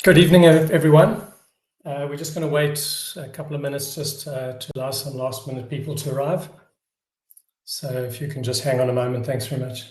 Good evening, everyone. We're just going to wait a couple of minutes just to allow some last-minute people to arrive. So if you can just hang on a moment, thanks very much.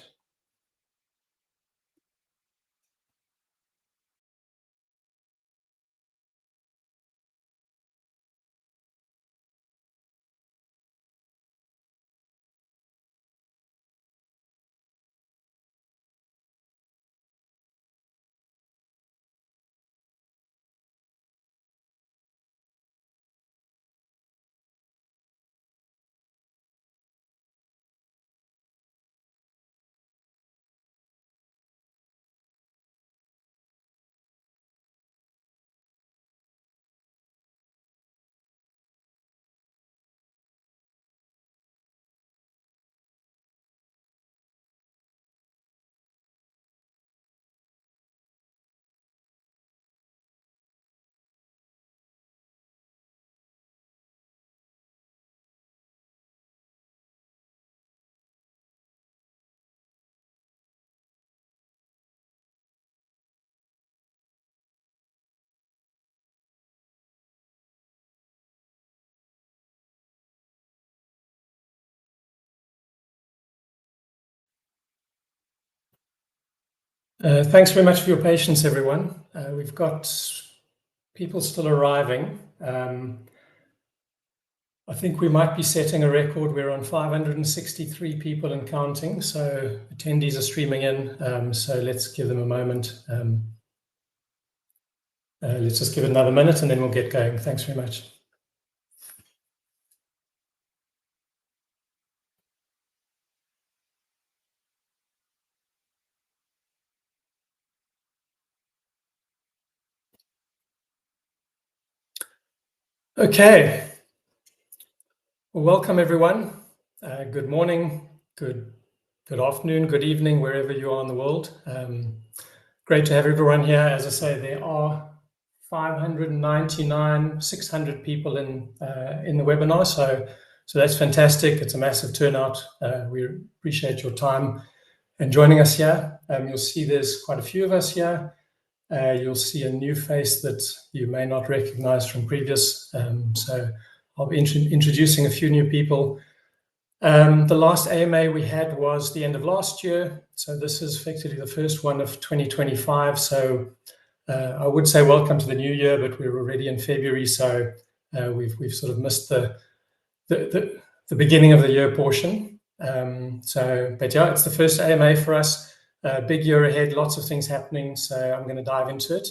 Thanks very much for your patience, everyone. We've got people still arriving. I think we might be setting a record. We're on 563 people and counting, so attendees are streaming in, so let's give them a moment. Let's just give it another minute and then we'll get going. Thanks very much. Okay. Well, welcome everyone. Good morning, good afternoon, good evening, wherever you are in the world. Great to have everyone here. As I say, there are 599, 600 people in the webinar, so that's fantastic. It's a massive turnout. We appreciate your time and joining us here. You'll see there's quite a few of us here. You'll see a new face that you may not recognize from previous. So I'll be introducing a few new people. The last AMA we had was the end of last year. So this is effectively the first one of 2025. So I would say welcome to the new year, but we're already in February. So we've sort of missed the beginning of the year portion. But yeah, it's the first AMA for us. Big year ahead, lots of things happening, so I'm going to dive into it.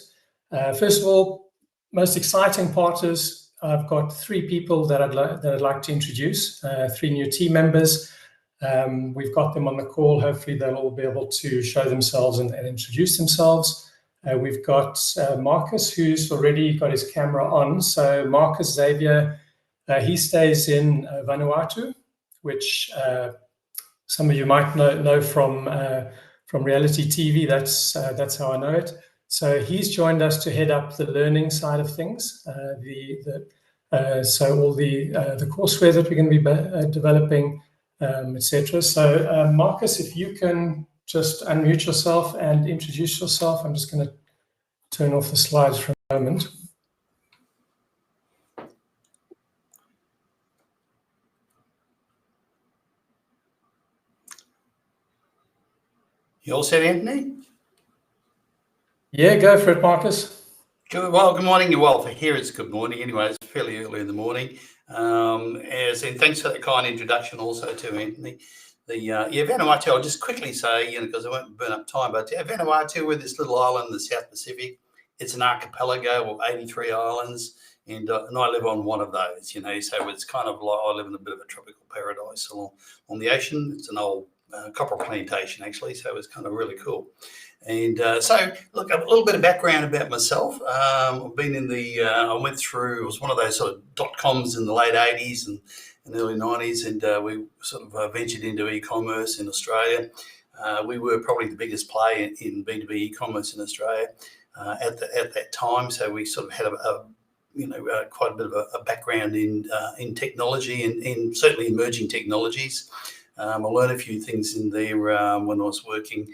First of all, most exciting part is I've got 3 people that I'd like to introduce, 3 new team members. We've got them on the call. Hopefully they'll all be able to show themselves and introduce themselves. We've got Marcus, who's already got his camera on. So Marcus Xavier, he stays in Vanuatu, which some of you might know from reality TV. That's how I know it. So he's joined us to head up the learning side of things. So all the courseware that we're going to be developing, etc. So Marcus, if you can just unmute yourself and introduce yourself. I'm just going to turn off the slides for a moment. You all set, Anthony? Yeah, go for it, Marcus. Good. Well, good morning. Well, for here it's good morning. Anyway, it's fairly early in the morning. And thanks for that kind introduction also to Anthony. Vanuatu, I'll just quickly say, because I won't burn up time, but Vanuatu, we're this little island in the South Pacific. It's an archipelago of 83 islands, and I live on one of those, so it's kind of like I live in a bit of a tropical paradise on the ocean. It's an old copper plantation, actually, so it's kind of really cool. And so, look, a little bit of background about myself. I've been in I went through, it was one of those sort of dot-coms in the late 80s and early 90s, and we sort of ventured into e-commerce in Australia. We were probably the biggest player in B2B e-commerce in Australia at that time, so we sort of had quite a bit of a background in technology and certainly emerging technologies. I learned a few things in there when I was working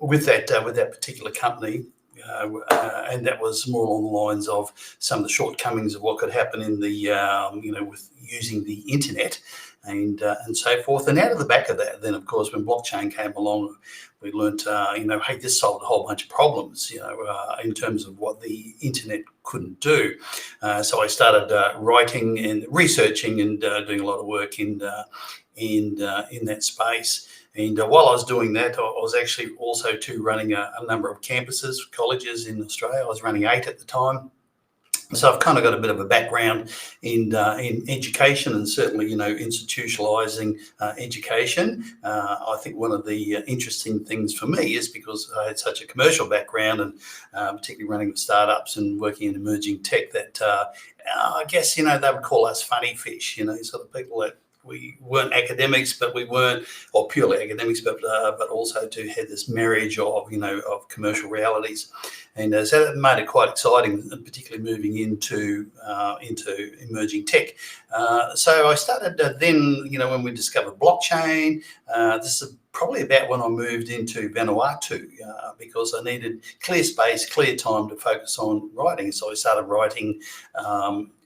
with that particular company, and that was more along the lines of some of the shortcomings of what could happen in the with using the internet and so forth. And out of the back of that, then of course, when blockchain came along, we learnt, hey, this solved a whole bunch of problems, in terms of what the internet couldn't do. So I started writing and researching and doing a lot of work in that space. And while I was doing that, I was actually also running a number of campuses, colleges in Australia. I was running 8 at the time. So I've kind of got a bit of a background in education, and certainly, institutionalizing education. I think one of the interesting things for me is because I had such a commercial background, and particularly running startups and working in emerging tech, that I guess, they would call us funny fish, sort of people that we weren't academics, but we weren't, or purely academics, but also had this marriage of, of commercial realities. And so that made it quite exciting, particularly moving into emerging tech. So I started then, when we discovered blockchain. This is probably about when I moved into Vanuatu, because I needed clear space, clear time to focus on writing. So I started writing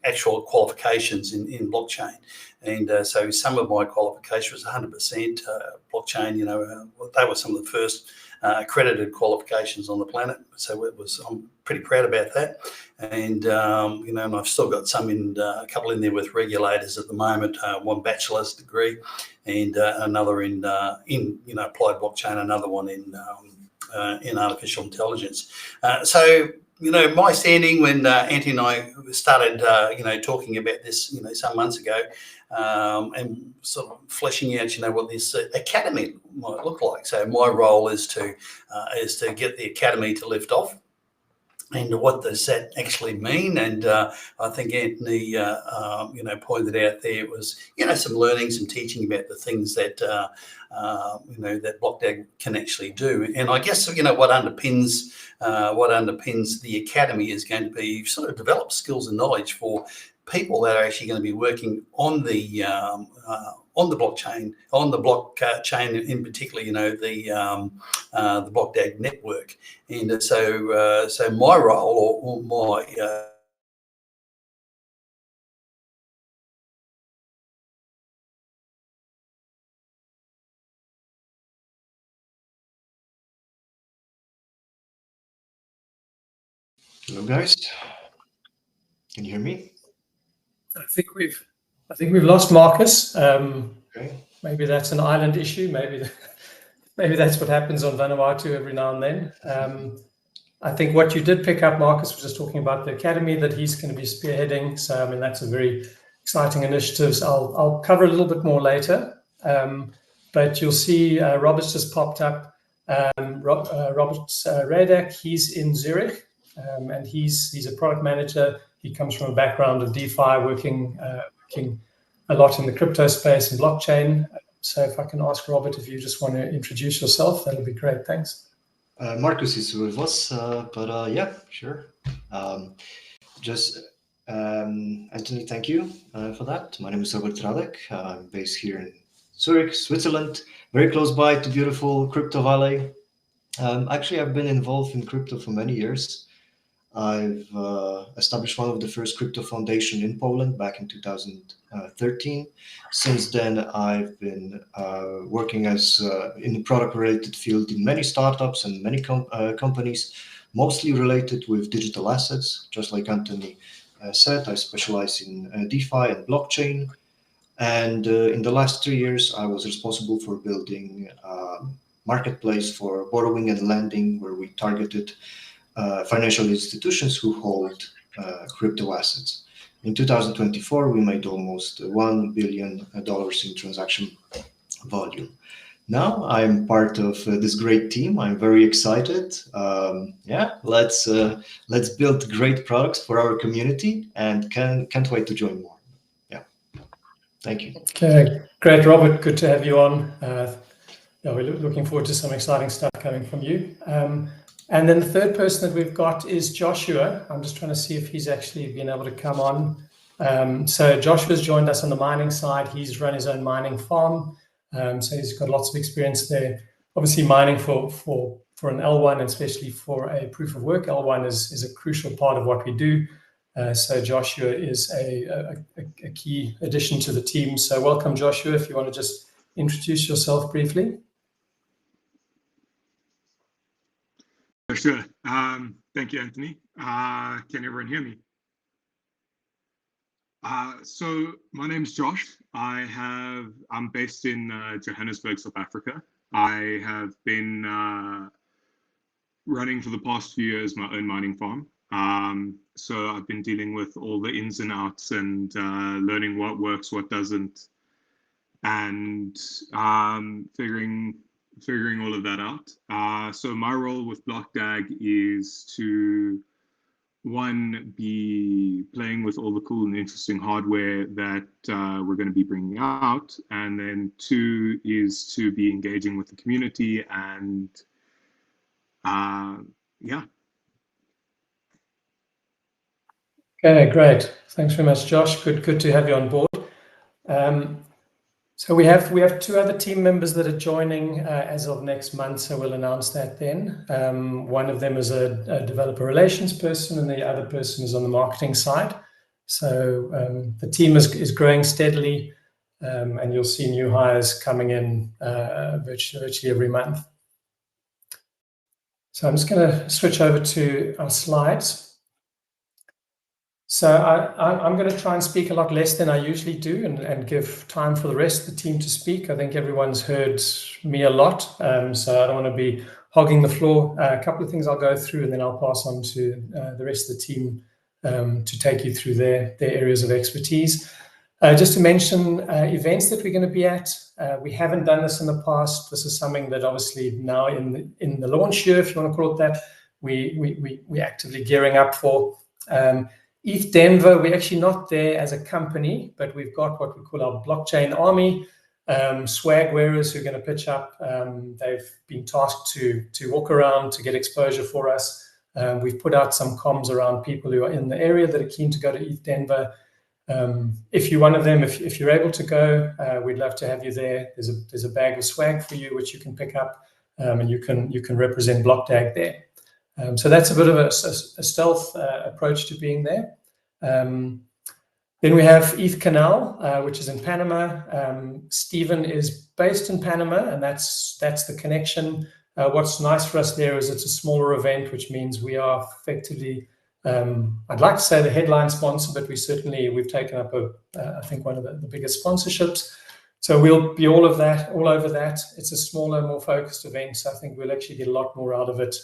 actual qualifications in blockchain. And so some of my qualification was 100% blockchain. They were some of the first accredited qualifications on the planet. So I'm pretty proud about that. And, and I've still got some a couple in there with regulators at the moment, one bachelor's degree and another in applied blockchain, another one in artificial intelligence. So, my standing when Antti and I started, talking about this, some months ago, and sort of fleshing out, what this academy might look like. So my role is to get the academy to lift off. And what does that actually mean? And I think Anthony, pointed out there was, some learning, some teaching about the things that, that BlockDAG can actually do. And I guess, what underpins the academy is going to be sort of develop skills and knowledge for people that are actually going to be working on the blockchain, in particular, the BlockDAG network. And so my role or my Hello, guys. Can you hear me? I think we've lost Marcus. Okay. Maybe that's an island issue. Maybe that's what happens on Vanuatu every now and then. I think what you did pick up, Marcus, was just talking about the academy that he's going to be spearheading. So that's a very exciting initiative. So I'll cover a little bit more later. But you'll see Robert's just popped up. Robert Radak, he's in Zurich, and he's a product manager. He comes from a background of DeFi, working a lot in the crypto space and blockchain. So if I can ask Robert, if you just want to introduce yourself, that'll be great. Thanks. Marcus is with us, but yeah, sure. Anthony, thank you for that. My name is Robert Radak. I'm based here in Zurich, Switzerland, very close by to beautiful Crypto Valley. Actually, I've been involved in crypto for many years. I've established one of the first crypto foundation in Poland back in 2013. Since then, I've been working as in the product-related field in many startups and many companies, mostly related with digital assets. Just like Anthony said, I specialize in DeFi and blockchain. And in the last 3 years, I was responsible for building a marketplace for borrowing and lending, where we targeted financial institutions who hold crypto assets. In 2024, we made almost $1 billion in transaction volume. Now I'm part of this great team. I'm very excited. Yeah, let's build great products for our community, and can't wait to join more. Yeah, thank you. Okay, great, Robert. Good to have you on. Yeah, we're looking forward to some exciting stuff coming from you. And then the third person that we've got is Joshua. I'm just trying to see if he's actually been able to come on. So Joshua's joined us on the mining side. He's run his own mining farm. So he's got lots of experience there. Obviously mining for an L1, and especially for a proof of work. L1 is a crucial part of what we do. So Joshua is a key addition to the team. So welcome, Joshua, if you want to just introduce yourself briefly. Sure. Thank you, Anthony. Can everyone hear me? So my name's Josh. I'm based in Johannesburg, South Africa. I have been running for the past few years my own mining farm. So I've been dealing with all the ins and outs and learning what works, what doesn't, and figuring all of that out. So my role with BlockDAG is to, one, be playing with all the cool and interesting hardware that we're going to be bringing out, and then two is to be engaging with the community and yeah. Okay, great. Thanks very much, Josh. Good to have you on board. So we have two other team members that are joining as of next month, so we'll announce that then. One of them is a developer relations person, and the other person is on the marketing side. So the team is growing steadily, and you'll see new hires coming in virtually every month. So I'm just going to switch over to our slides. So I'm going to try and speak a lot less than I usually do and give time for the rest of the team to speak. I think everyone's heard me a lot, so I don't want to be hogging the floor. A couple of things I'll go through, and then I'll pass on to the rest of the team to take you through their areas of expertise. Just to mention events that we're going to be at. We haven't done this in the past. This is something that obviously now in the launch year, if you want to call it that, we're actively gearing up for. ETH Denver, we're actually not there as a company, but we've got what we call our blockchain army, swag wearers who are going to pitch up. They've been tasked to walk around to get exposure for us. We've put out some comms around people who are in the area that are keen to go to ETH Denver. If you're one of them, if you're able to go, we'd love to have you there. There's a bag of swag for you, which you can pick up, and you can represent BlockDAG there. So that's a bit of a stealth approach to being there. Then we have ETH Canal, which is in Panama. Stephen is based in Panama, and that's the connection. What's nice for us there is it's a smaller event, which means we are effectively, I'd like to say the headline sponsor, but we've taken up I think one of the biggest sponsorships. So we'll be all over that. It's a smaller, more focused event, so I think we'll actually get a lot more out of it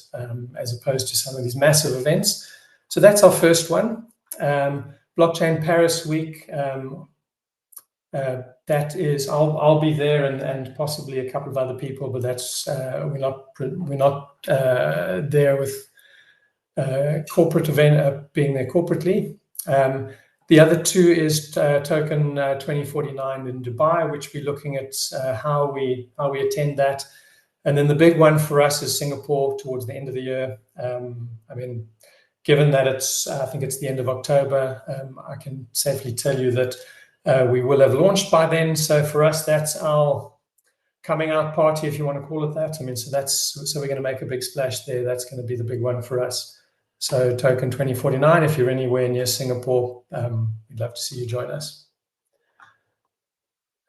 as opposed to some of these massive events. So that's our first one. Blockchain Paris Week. That is, I'll be there and possibly a couple of other people, but that's we're not there with corporate event being there corporately. The other two is Token 2049 in Dubai, which we're looking at how we attend that. And then the big one for us is Singapore towards the end of the year. I mean, given that I think it's the end of October, I can safely tell you that we will have launched by then. So for us, that's our coming out party, if you want to call it that. I mean, so we're going to make a big splash there. That's going to be the big one for us. So Token 2049, if you're anywhere near Singapore, we'd love to see you join us.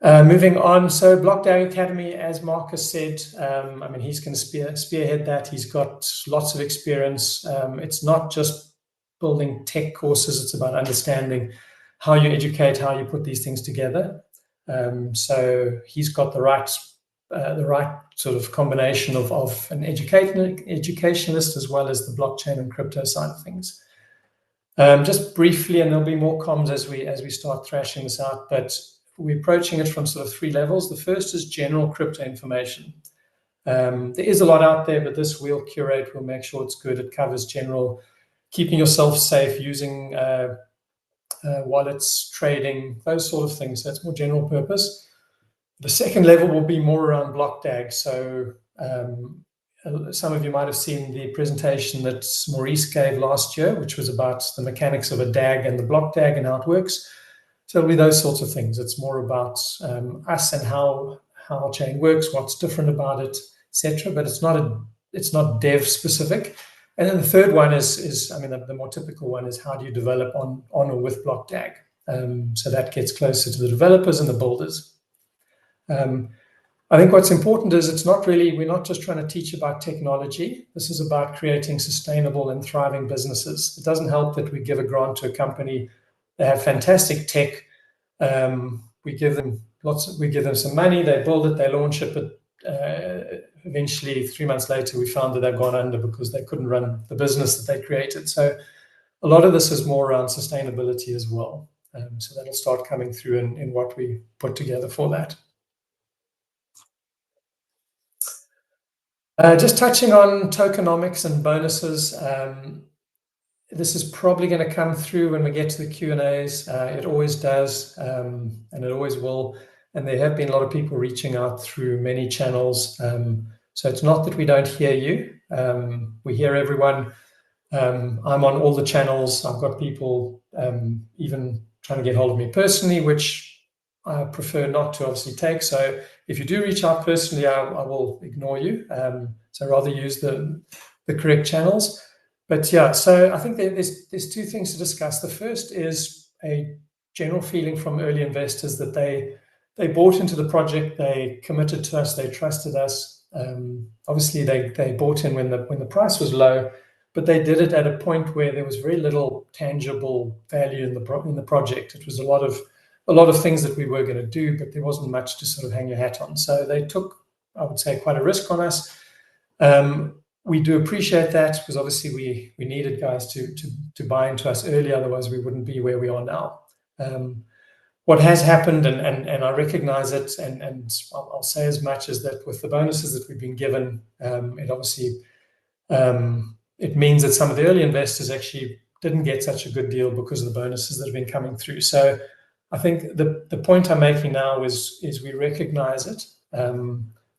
Moving on, so BlockDAG Academy, as Marcus said, I mean, he's going to spearhead that. He's got lots of experience. It's not just building tech courses. It's about understanding how you educate, how you put these things together. So he's got the right sort of combination of an educationalist as well as the blockchain and crypto side of things. Just briefly, and there'll be more comms as we start thrashing this out, but we're approaching it from sort of three levels. The first is general crypto information. There is a lot out there, but this we'll curate, we'll make sure it's good. It covers general, keeping yourself safe, using wallets, trading, those sort of things. So it's more general purpose. The second level will be more around BlockDAG. So some of you might have seen the presentation that Maurice gave last year, which was about the mechanics of a DAG and the BlockDAG and how it works. So it'll be those sorts of things. It's more about us and how our chain works, what's different about it, etc. But it's it's not dev specific. And then the third one is I mean, the more typical one is how do you develop on or with BlockDAG? So that gets closer to the developers and the builders. I think what's important is we're not just trying to teach about technology. This is about creating sustainable and thriving businesses. It doesn't help that we give a grant to a company. They have fantastic tech. We give them some money, they build it, they launch it, but eventually 3 months later, we found that they've gone under because they couldn't run the business that they created. So a lot of this is more around sustainability as well. So that'll start coming through in what we put together for that. Just touching on tokenomics and bonuses. This is probably going to come through when we get to the Q&As. It always does, and it always will. And there have been a lot of people reaching out through many channels. So it's not that we don't hear you. We hear everyone. I'm on all the channels. I've got people even trying to get hold of me personally, which I prefer not to obviously take. So if you do reach out personally, I will ignore you. So rather use the correct channels. But yeah, so I think there's two things to discuss. The first is a general feeling from early investors that they bought into the project, they committed to us, they trusted us. Obviously, they bought in when the price was low, but they did it at a point where there was very little tangible value in the project. It was a lot of things that we were going to do, but there wasn't much to sort of hang your hat on. So they took, I would say, quite a risk on us. We do appreciate that because obviously we needed guys to buy into us early, otherwise we wouldn't be where we are now. What has happened, and I recognize it, and I'll say as much as that with the bonuses that we've been given, it obviously it means that some of the early investors actually didn't get such a good deal because of the bonuses that have been coming through. So I think the point I'm making now is we recognize it.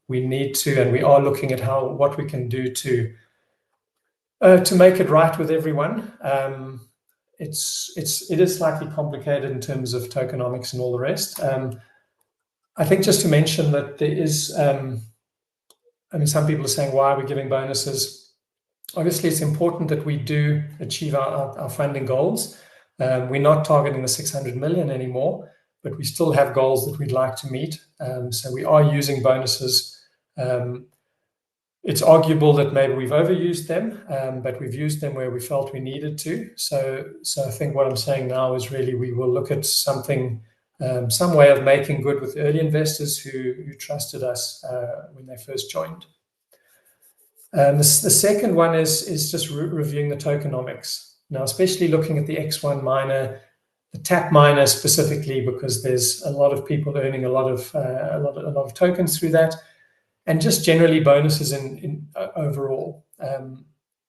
We need to, and we are looking at what we can do to make it right with everyone. It is slightly complicated in terms of tokenomics and all the rest. I think just to mention that there is, some people are saying, why are we giving bonuses? Obviously, it's important that we do achieve our funding goals. We're not targeting the 600 million anymore, but we still have goals that we'd like to meet. So we are using bonuses. It's arguable that maybe we've overused them, but we've used them where we felt we needed to. So I think what I'm saying now is really we will look at something, some way of making good with early investors who trusted us when they first joined. The second one is just reviewing the tokenomics. Now, especially looking at the X1 miner, the tap miner specifically, because there's a lot of people earning a lot of tokens through that. And just generally bonuses in overall.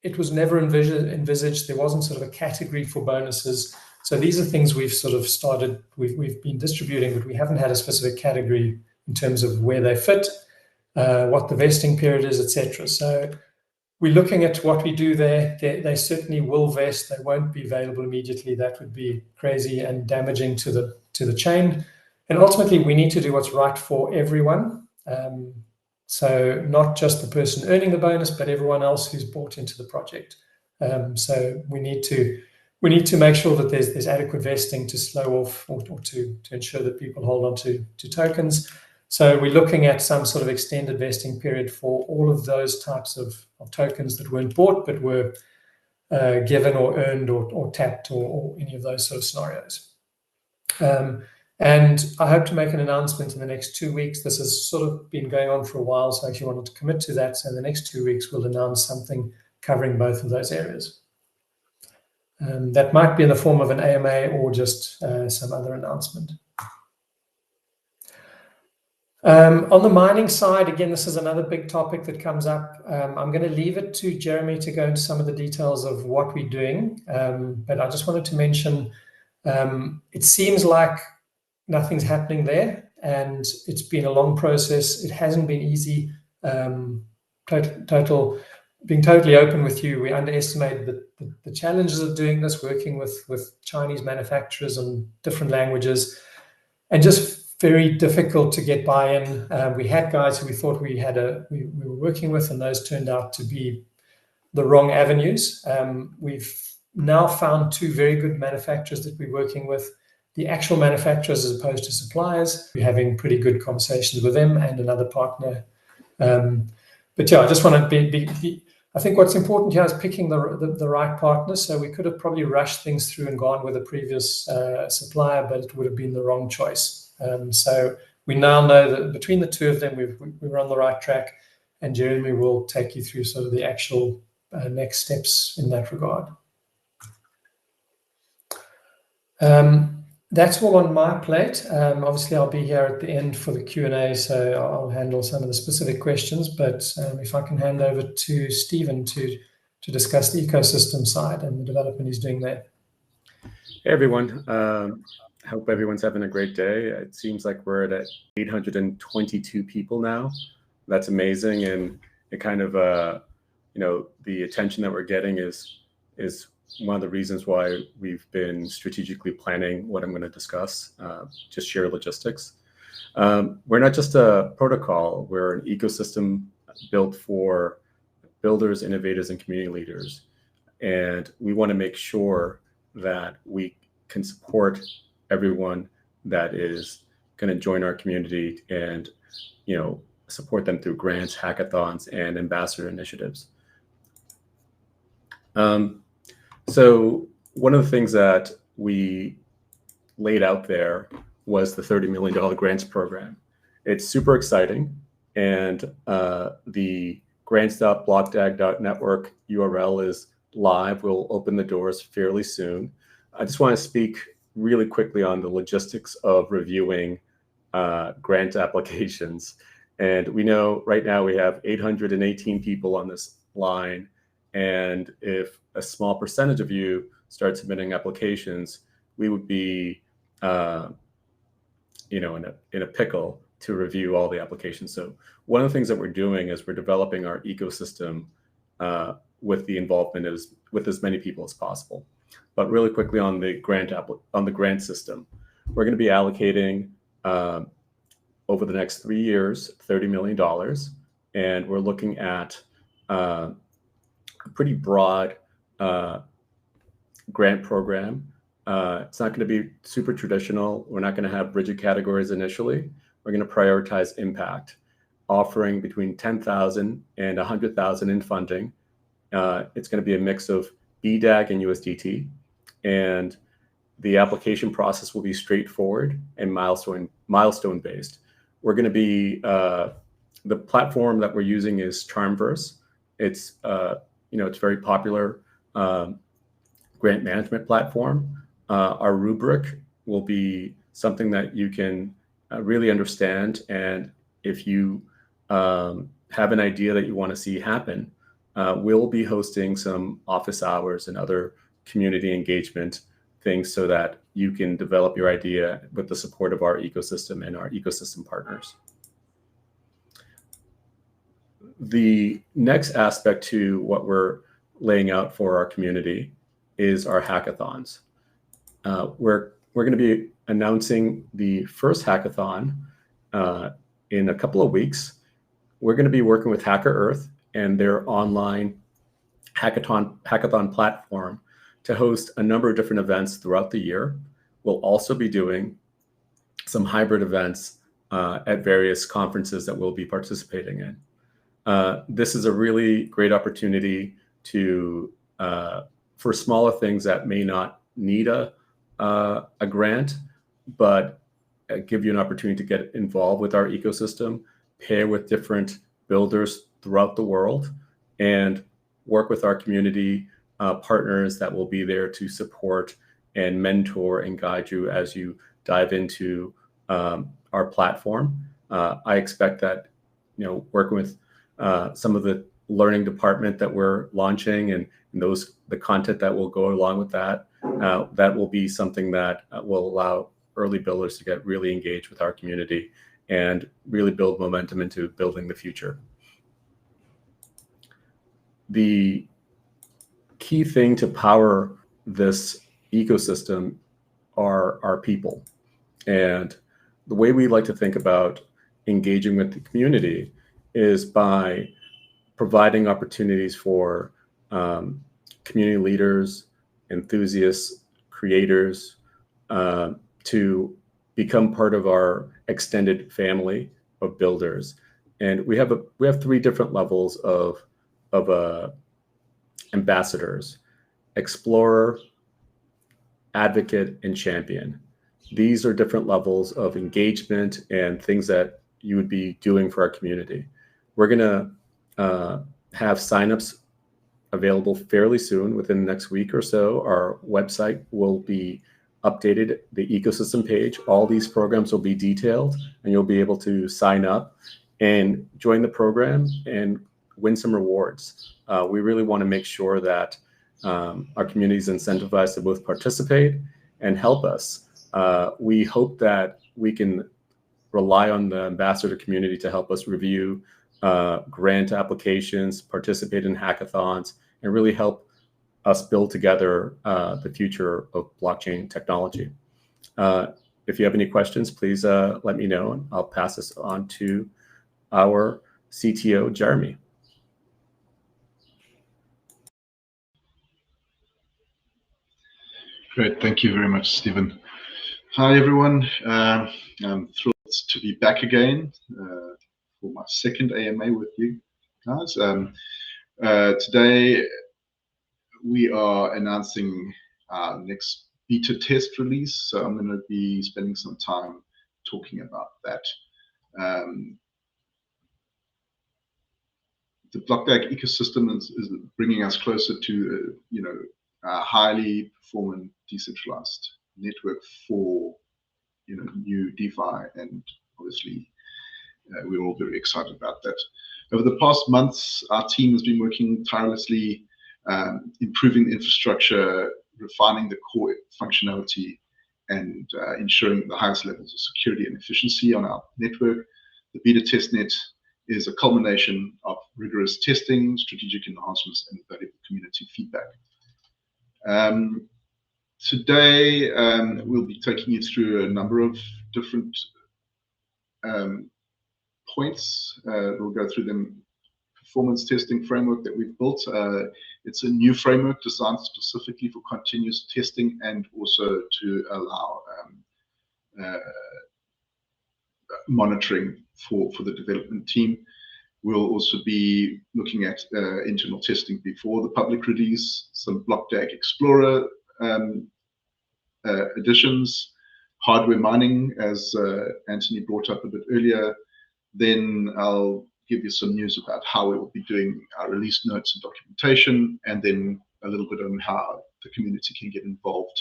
It was never envisaged. There wasn't sort of a category for bonuses. So these are things we've sort of started, we've been distributing, but we haven't had a specific category in terms of where they fit, what the vesting period is, etc. So we're looking at what we do there. They certainly will vest. They won't be available immediately. That would be crazy and damaging to the chain. And ultimately, we need to do what's right for everyone. So not just the person earning the bonus, but everyone else who's bought into the project. So we need to make sure that there's adequate vesting to slow off or to ensure that people hold on to tokens. So we're looking at some sort of extended vesting period for all of those types of tokens that weren't bought but were given or earned or tapped or any of those sort of scenarios. And I hope to make an announcement in the next 2 weeks. This has sort of been going on for a while, so I actually wanted to commit to that. So in the next 2 weeks, we'll announce something covering both of those areas. That might be in the form of an AMA or just some other announcement. On the mining side, again, this is another big topic that comes up. I'm going to leave it to Jeremy to go into some of the details of what we're doing. But I just wanted to mention, it seems like nothing's happening there, and it's been a long process. It hasn't been easy. Being totally open with you, we underestimated the challenges of doing this, working with Chinese manufacturers on different languages, and just very difficult to get buy-in. We had guys who we thought we were working with, and those turned out to be the wrong avenues. We've now found two very good manufacturers that we're working with, the actual manufacturers as opposed to suppliers. We're having pretty good conversations with them and another partner. But yeah, I just want to I think what's important here is picking the right partner. So we could have probably rushed things through and gone with a previous supplier, but it would have been the wrong choice. So we now know that between the two of them, we're on the right track, and Jeremy will take you through sort of the actual next steps in that regard. That's all on my plate. Obviously, I'll be here at the end for the Q&A, so I'll handle some of the specific questions. But if I can hand over to Stephen to discuss the ecosystem side and the development he's doing there. Hey, everyone. Hope everyone's having a great day. It seems like we're at 822 people now. That's amazing. And it kind of, the attention that we're getting is one of the reasons why we've been strategically planning what I'm going to discuss, just share logistics. We're not just a protocol, we're an ecosystem built for builders, innovators, and community leaders. And we want to make sure that we can support everyone that is going to join our community and, support them through grants, hackathons, and ambassador initiatives. So one of the things that we laid out there was the $30 million grants program. It's super exciting, and the grants.blockdag.network URL is live. We'll open the doors fairly soon. I just want to speak really quickly on the logistics of reviewing grant applications. And we know right now we have 818 people on this line. And if a small percentage of you start submitting applications, we would be, in a pickle to review all the applications. So one of the things that we're doing is we're developing our ecosystem with the involvement with as many people as possible. But really quickly on the grant system, we're going to be allocating over the next 3 years $30 million, and we're looking at a pretty broad grant program. It's not going to be super traditional. We're not going to have rigid categories initially. We're going to prioritize impact, offering between 10,000 and 100,000 in funding. It's going to be a mix of BDAG and USDT, and the application process will be straightforward and milestone based. We're going to be the platform that we're using is Charmverse. It's it's very popular grant management platform. Our rubric will be something that you can really understand, and if you have an idea that you want to see happen, we'll be hosting some office hours and other community engagement things so that you can develop your idea with the support of our ecosystem and our ecosystem partners. The next aspect to what we're laying out for our community is our hackathons. We're going to be announcing the first hackathon in a couple of weeks. We're going to be working with Hacker Earth and their online hackathon platform to host a number of different events throughout the year. We'll also be doing some hybrid events at various conferences that we'll be participating in. This is a really great opportunity to for smaller things that may not need a grant, but give you an opportunity to get involved with our ecosystem, pair with different builders throughout the world, and work with our community partners that will be there to support and mentor and guide you as you dive into our platform. I expect that, working with some of the learning department that we're launching and the content that will go along with that, that will be something that will allow early builders to get really engaged with our community and really build momentum into building the future. The key thing to power this ecosystem are our people. And the way we like to think about engaging with the community is by providing opportunities for community leaders, enthusiasts, creators to become part of our extended family of builders. And we have 3 different levels of ambassadors: explorer, advocate, and champion. These are different levels of engagement and things that you would be doing for our community. We're going to have signups available fairly soon, within the next week or so. Our website will be updated, the ecosystem page. All these programs will be detailed, and you'll be able to sign up and join the program and win some rewards. We really want to make sure that our community is incentivized to both participate and help us. We hope that we can rely on the ambassador community to help us review grant applications, participate in hackathons, and really help us build together the future of blockchain technology. If you have any questions, please let me know, and I'll pass this on to our CTO, Jeremy. Great, thank you very much, Stephen. Hi, everyone. I'm thrilled to be back again for my second AMA with you guys. Today, we are announcing our next beta test release, so I'm going to be spending some time talking about that. The BlockDAG ecosystem is bringing us closer to, a highly performant decentralized network for, new DeFi, and obviously we're all very excited about that. Over the past months, our team has been working tirelessly, improving the infrastructure, refining the core functionality, and ensuring the highest levels of security and efficiency on our network. The beta testnet is a culmination of rigorous testing, strategic enhancements, and valuable community feedback. Today, we'll be taking you through a number of different points. We'll go through the performance testing framework that we've built. It's a new framework designed specifically for continuous testing and also to allow monitoring for the development team. We'll also be looking at internal testing before the public release, some BlockDAG Explorer additions, hardware mining, as Anthony brought up a bit earlier. Then I'll give you some news about how we will be doing our release notes and documentation, and then a little bit on how the community can get involved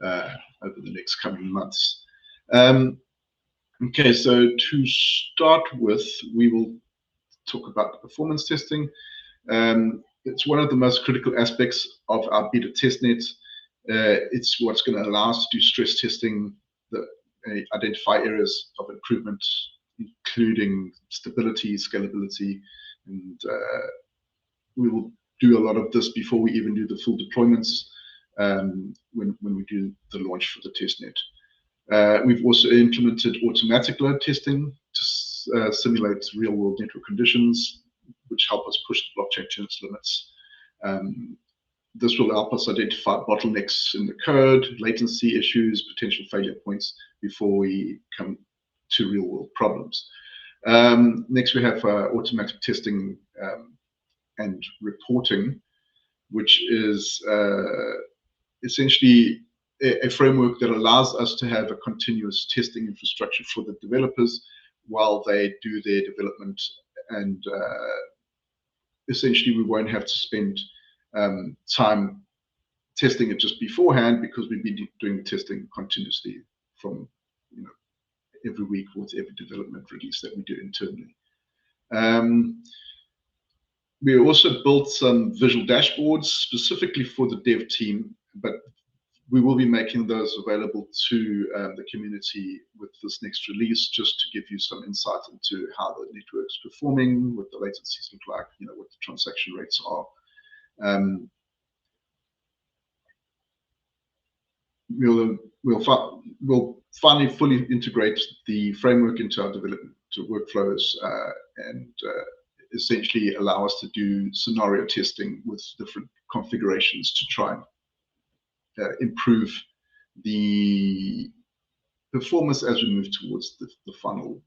over the next coming months. Okay, so to start with, we will talk about performance testing. It's one of the most critical aspects of our beta testnet. It's what's going to allow us to do stress testing, identify areas of improvement, including stability, scalability, and we will do a lot of this before we even do the full deployments when we do the launch for the testnet. We've also implemented automatic load testing to simulate real-world network conditions, which help us push the blockchain to its limits. This will help us identify bottlenecks in the code, latency issues, potential failure points before we come to real-world problems. Next, we have automatic testing and reporting, which is essentially a framework that allows us to have a continuous testing infrastructure for the developers while they do their development, and essentially we won't have to spend time testing it just beforehand, because we've been doing testing continuously from every week with every development release that we do internally. We also built some visual dashboards specifically for the dev team, but we will be making those available to the community with this next release, just to give you some insight into how the network's performing, what the latencies look like, what the transaction rates are. We'll finally fully integrate the framework into our development workflows and essentially allow us to do scenario testing with different configurations to try and improve the performance as we move towards the final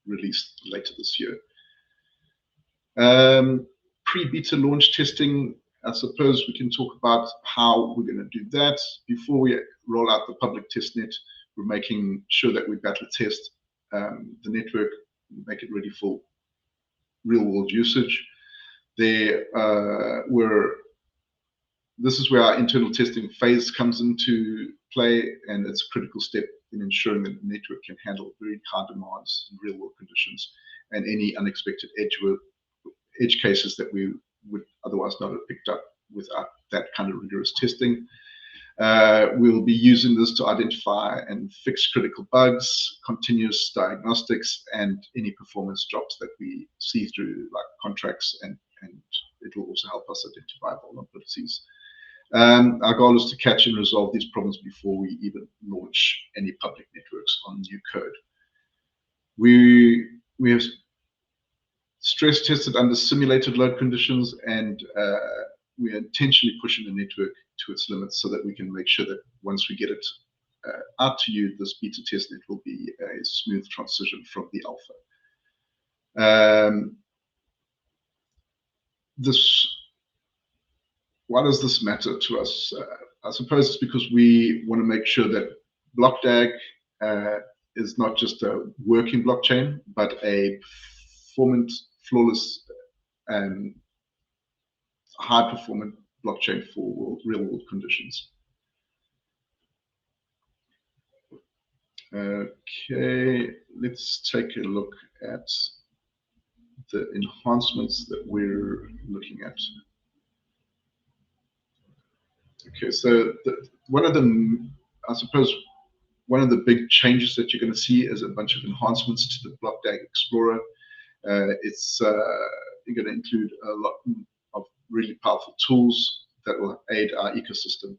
release later this year. Pre-beta launch testing, I suppose we can talk about how we're going to do that. Before we roll out the public testnet, we're making sure that we battle test the network, make it ready for real-world usage. This is where our internal testing phase comes into play, and it's a critical step in ensuring that the network can handle very high demands in real-world conditions and any unexpected edge cases that we would otherwise not have picked up without that kind of rigorous testing. We'll be using this to identify and fix critical bugs, continuous diagnostics, and any performance drops that we see through like contracts, and it will also help us identify vulnerabilities. Our goal is to catch and resolve these problems before we even launch any public networks on new code. We have stress tested under simulated load conditions, and we are intentionally pushing the network to its limits so that we can make sure that once we get it out to you, this beta testnet will be a smooth transition from the alpha. Why does this matter to us? I suppose it's because we want to make sure that BlockDAG is not just a working blockchain, but a performant, flawless, and high-performant blockchain for real-world conditions. Okay, let's take a look at the enhancements that we're looking at. Okay, so one of the big changes that you're going to see is a bunch of enhancements to the BlockDAG Explorer. You're going to include a lot of really powerful tools that will aid our ecosystem.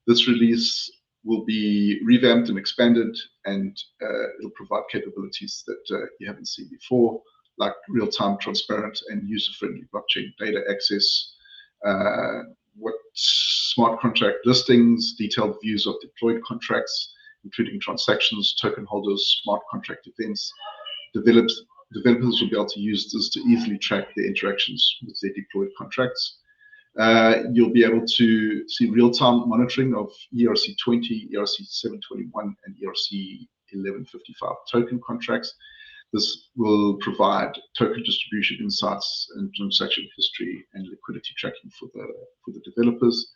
This release will be revamped and expanded, and it'll provide capabilities that you haven't seen before, like real-time, transparent, and user-friendly blockchain data access, smart contract listings, detailed views of deployed contracts, including transactions, token holders, smart contract events. Developers will be able to use this to easily track their interactions with their deployed contracts. You'll be able to see real-time monitoring of ERC20, ERC721, and ERC1155 token contracts. This will provide token distribution insights and transaction history and liquidity tracking for the developers.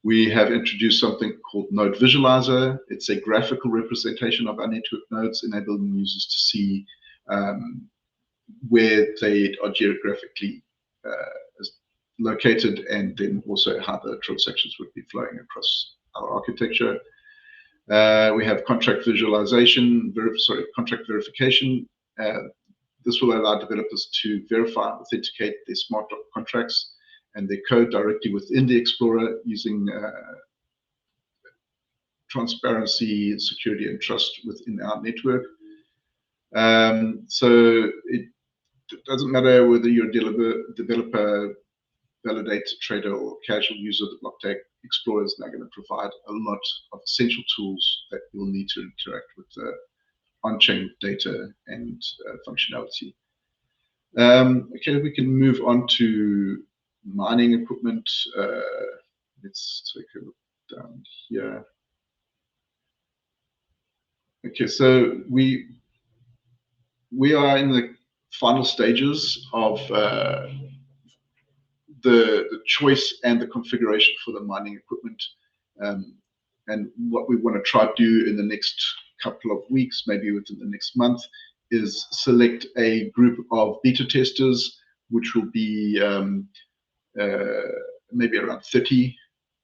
We have introduced something called Node Visualizer. It's a graphical representation of our network nodes, enabling users to see where they are geographically located, and then also how the transactions would be flowing across our architecture. We have contract visualization, contract verification. This will allow developers to verify and authenticate their smart contracts and their code directly within the Explorer using transparency, security, and trust within our network. So it doesn't matter whether you're a developer, validator, trader, or casual user. The BlockDAG Explorer is now going to provide a lot of essential tools that you'll need to interact with the on-chain data and functionality. Okay, we can move on to mining equipment. Let's take a look down here. Okay, so we are in the final stages of the choice and the configuration for the mining equipment. And what we want to try to do in the next couple of weeks, maybe within the next month, is select a group of beta testers, which will be maybe around 30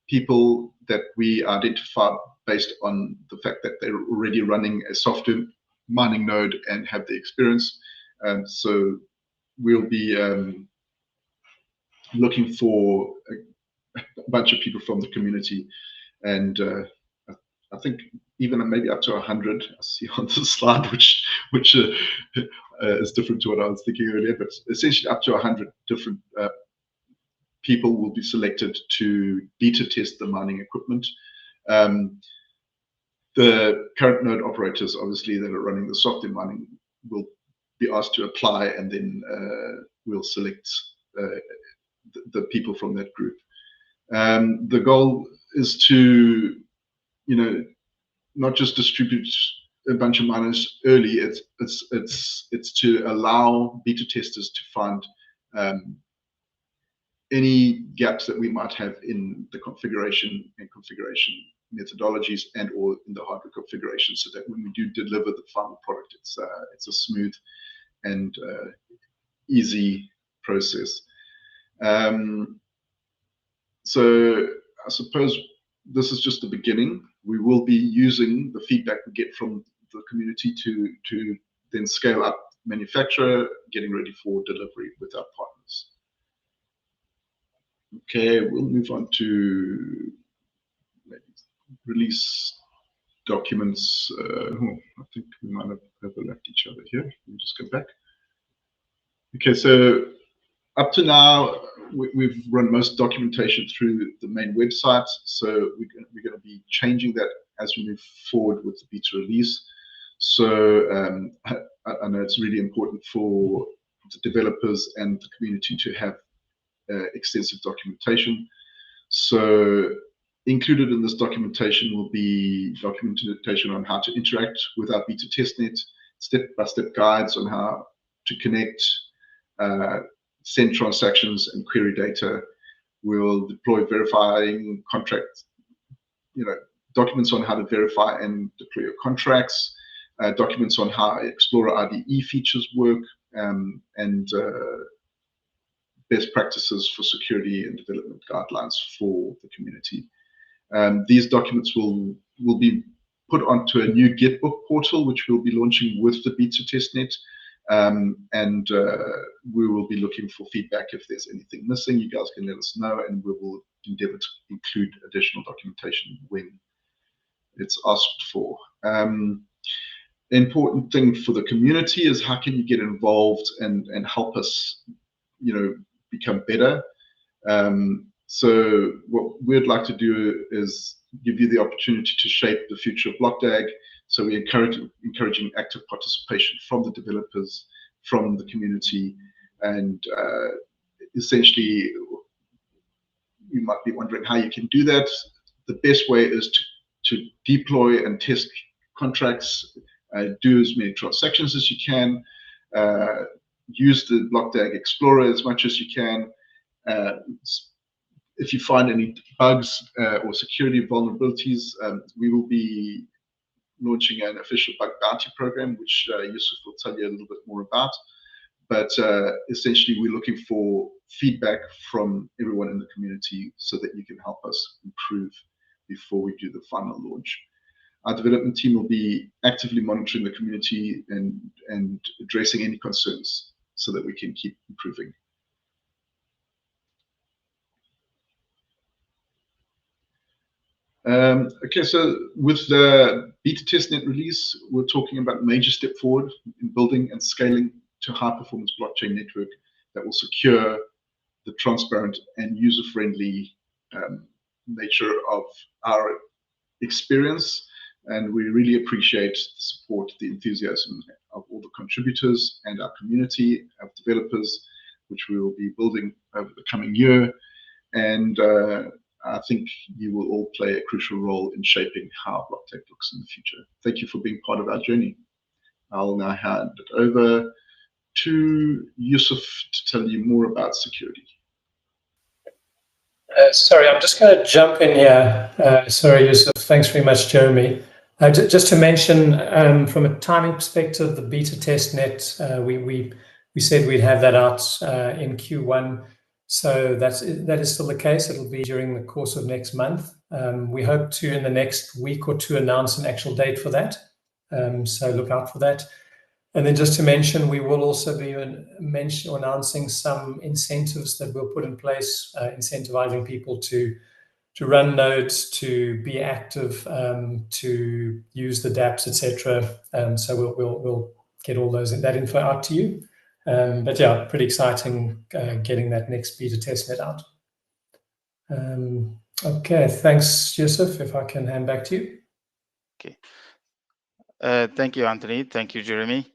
people that we identify based on the fact that they're already running a software mining node and have the experience. So we'll be looking for a bunch of people from the community, and I think even maybe up to 100. I see on the slide, which is different to what I was thinking earlier, but essentially up to 100 different people will be selected to beta test the mining equipment. The current node operators, obviously, that are running the software mining will be asked to apply, and then we'll select the people from that group. The goal is to, not just distribute a bunch of miners early. It's to allow beta testers to find any gaps that we might have in the configuration methodologies and or in the hardware configuration, so that when we do deliver the final product, it's a smooth and easy process. So I suppose this is just the beginning. We will be using the feedback we get from the community to then scale up manufacture, getting ready for delivery with our partners. Okay, we'll move on to maybe release documents. I think we might have overlapped each other here. Let me just go back. Okay, so up to now, we've run most documentation through the main website. So we're going to be changing that as we move forward with the beta release. So I know it's really important for the developers and the community to have extensive documentation. So included in this documentation will be documentation on how to interact with our beta testnet, step-by-step guides on how to connect, send transactions and query data. We'll deploy verifying contracts, documents on how to verify and deploy your contracts, documents on how Explorer IDE features work, and best practices for security and development guidelines for the community. These documents will be put onto a new Gitbook portal, which we'll be launching with the beta testnet. And we will be looking for feedback. If there's anything missing, you guys can let us know, and we will endeavor to include additional documentation when it's asked for. Important thing for the community is how can you get involved and help us, become better. So what we'd like to do is give you the opportunity to shape the future of BlockDAG. So we're encouraging active participation from the developers, from the community, and essentially, you might be wondering how you can do that. The best way is to deploy and test contracts, do as many transactions as you can, use the BlockDAG Explorer as much as you can. If you find any bugs or security vulnerabilities, we will be launching an official bug bounty program, which Yusuf will tell you a little bit more about. But essentially, we're looking for feedback from everyone in the community so that you can help us improve before we do the final launch. Our development team will be actively monitoring the community and addressing any concerns so that we can keep improving. Okay, so with the beta testnet release, we're talking about a major step forward in building and scaling to high-performance blockchain network that will secure the transparent and user-friendly nature of our experience. And we really appreciate the support, the enthusiasm of all the contributors and our community of developers, which we will be building over the coming year. And I think you will all play a crucial role in shaping how BlockDAG looks in the future. Thank you for being part of our journey. I'll now hand it over to Yusuf to tell you more about security. Sorry, I'm just going to jump in here. Sorry, Yusuf. Thanks very much, Jeremy. Just to mention, from a timing perspective, the beta testnet, we said we'd have that out in Q1. So that is still the case. It'll be during the course of next month. We hope to, in the next week or two, announce an actual date for that. So look out for that. And then just to mention, we will also be announcing some incentives that we'll put in place, incentivizing people to run nodes, to be active, to use the dApps, etc. So we'll get all that info out to you. But yeah, pretty exciting getting that next beta testnet out. Okay, thanks, Yusuf. If I can hand back to you. Okay. Thank you, Anthony. Thank you, Jeremy.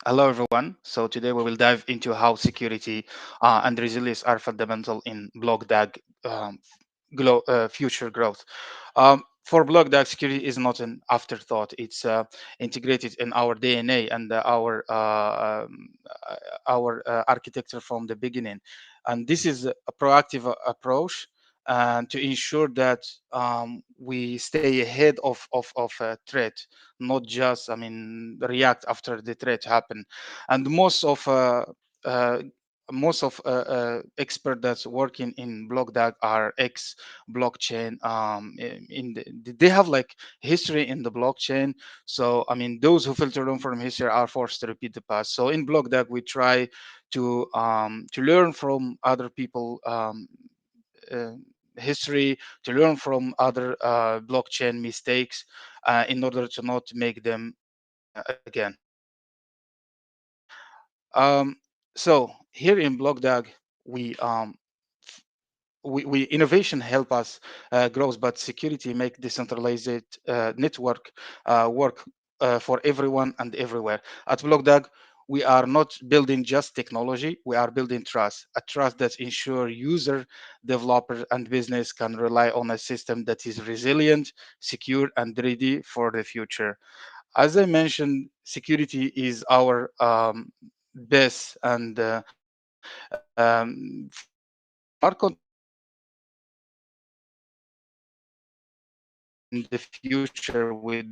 Hello, everyone. So today we will dive into how security and resilience are fundamental in BlockDAG future growth. For BlockDAG, security is not an afterthought. It's integrated in our DNA and our architecture from the beginning. And this is a proactive approach and to ensure that we stay ahead of a threat, not just, I mean, react after the threat happen. And uh, most of experts that's working in BlockDAG are ex blockchain. They have like history in the blockchain. So I mean, those who filter them from history are forced to repeat the past. So in BlockDAG, we try to learn from other people. Uh, History, to learn from other blockchain mistakes in order to not make them again. So here in BlockDAG, we innovation help us growth, but security make decentralized network work for everyone and everywhere. At BlockDAG, we are not building just technology, we are building trust, a trust that ensure user, developer, and business can rely on a system that is resilient, secure, and ready for the future. As I mentioned, security is our best, and smart contract in the future with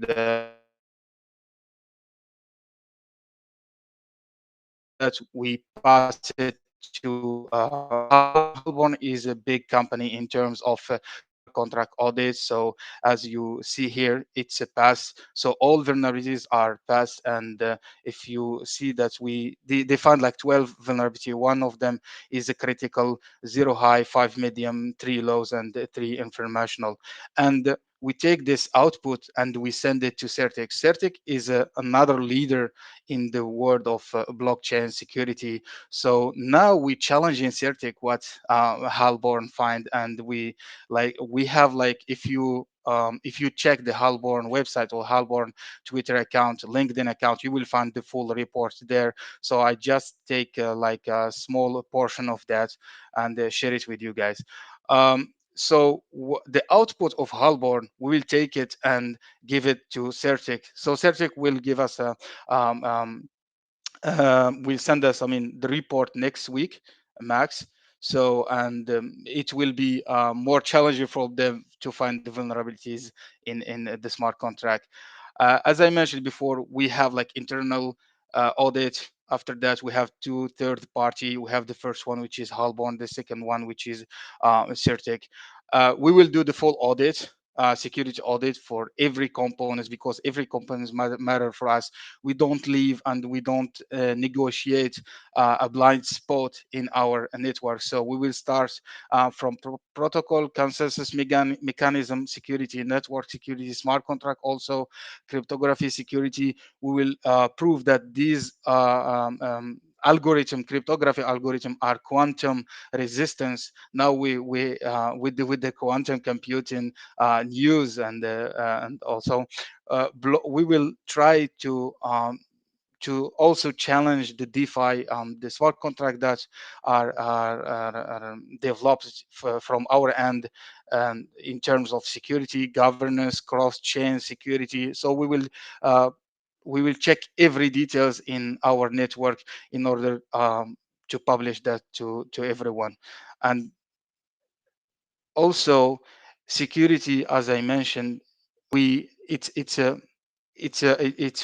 that we pass it to Halborn is a big company in terms of smart contract audits. So as you see here, it's a pass. So all vulnerabilities are passed. And if you see that they found like 12 vulnerability. One of them is a critical, 0 high, 5 medium, 3 lows, and 3 informational. And we take this output and we send it to Certic. Certic is another leader in the world of blockchain security. So now we challenge in Certic what Halborn find, and we have like, if you check the Halborn website or Halborn Twitter account, LinkedIn account, you will find the full report there. So I just take like a small portion of that and share it with you guys. The output of Halborn, we will take it and give it to Certic. So Certic will give us a will send us, I mean, the report next week, max. So, and it will be more challenging for them to find the vulnerabilities in the smart contract. As I mentioned before, we have like internal audit. After that, we have 2 third party. We have the first one, which is Halborn, the second one, which is Certic. We will do the full audit, security audit for every component, because every component matter for us. We don't leave and we don't negotiate a blind spot in our network. So we will start from protocol, consensus mechanism, security, network security, smart contract, also cryptography security. We will prove that these cryptography algorithm are quantum resistance. Now with the quantum computing news, and also we will try to also challenge the DeFi, the smart contract that are developed from our end, in terms of security, governance, cross-chain security. So we will check every details in our network in order to publish that to everyone. And also security, as I mentioned, we it's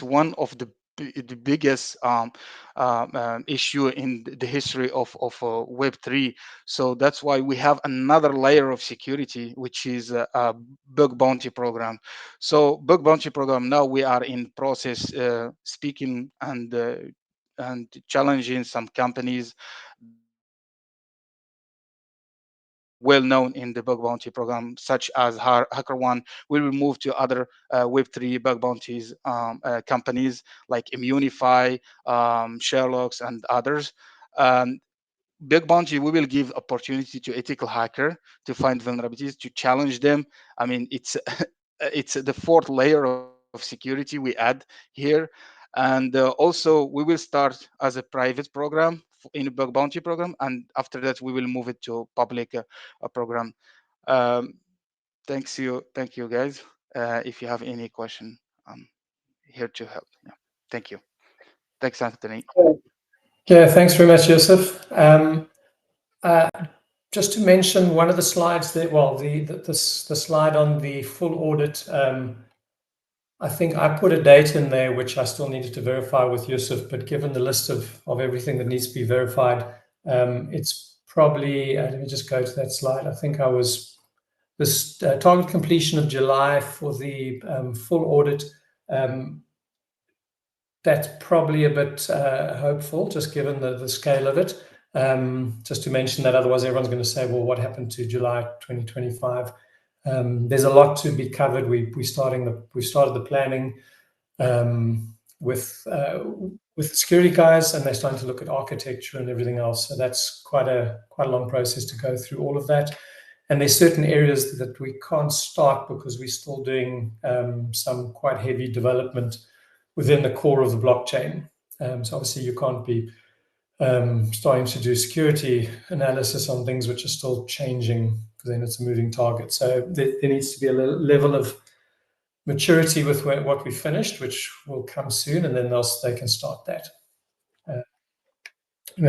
one of the biggest issue in the history of Web3. So that's why we have another layer of security, which is a bug bounty program. So bug bounty program, now we are in process speaking and challenging some companies well known in the bug bounty program, such as HackerOne. We will move to other Web3 bug bounties companies like Immunify, Sherlock's, and others. Bug bounty, we will give opportunity to ethical hacker to find vulnerabilities, to challenge them. I mean, it's it's the fourth layer of security we add here. And also, we will start as a private program in a bug bounty program, and after that, we will move it to public program. Thank you, guys. If you have any question, I'm here to help. Yeah, thank you. Thanks, Anthony. Yeah, thanks very much, Yusuf. Just to mention one of the slides that, well, the slide on the full audit. I think I put a date in there which I still needed to verify with Yusuf, but given the list of everything that needs to be verified, it's probably, let me just go to that slide. I think I was, this target completion of July for the full audit, that's probably a bit hopeful, just given the scale of it. Just to mention that, otherwise everyone's going to say, well, what happened to July 2025? There's a lot to be covered. We started the planning with the security guys, and they're starting to look at architecture and everything else. So that's quite a long process to go through all of that. And there's certain areas that we can't start because we're still doing some quite heavy development within the core of the blockchain. So obviously you can't be starting to do security analysis on things which are still changing, because then it's a moving target. So there needs to be a level of maturity with what we finished, which will come soon, and then they can start that.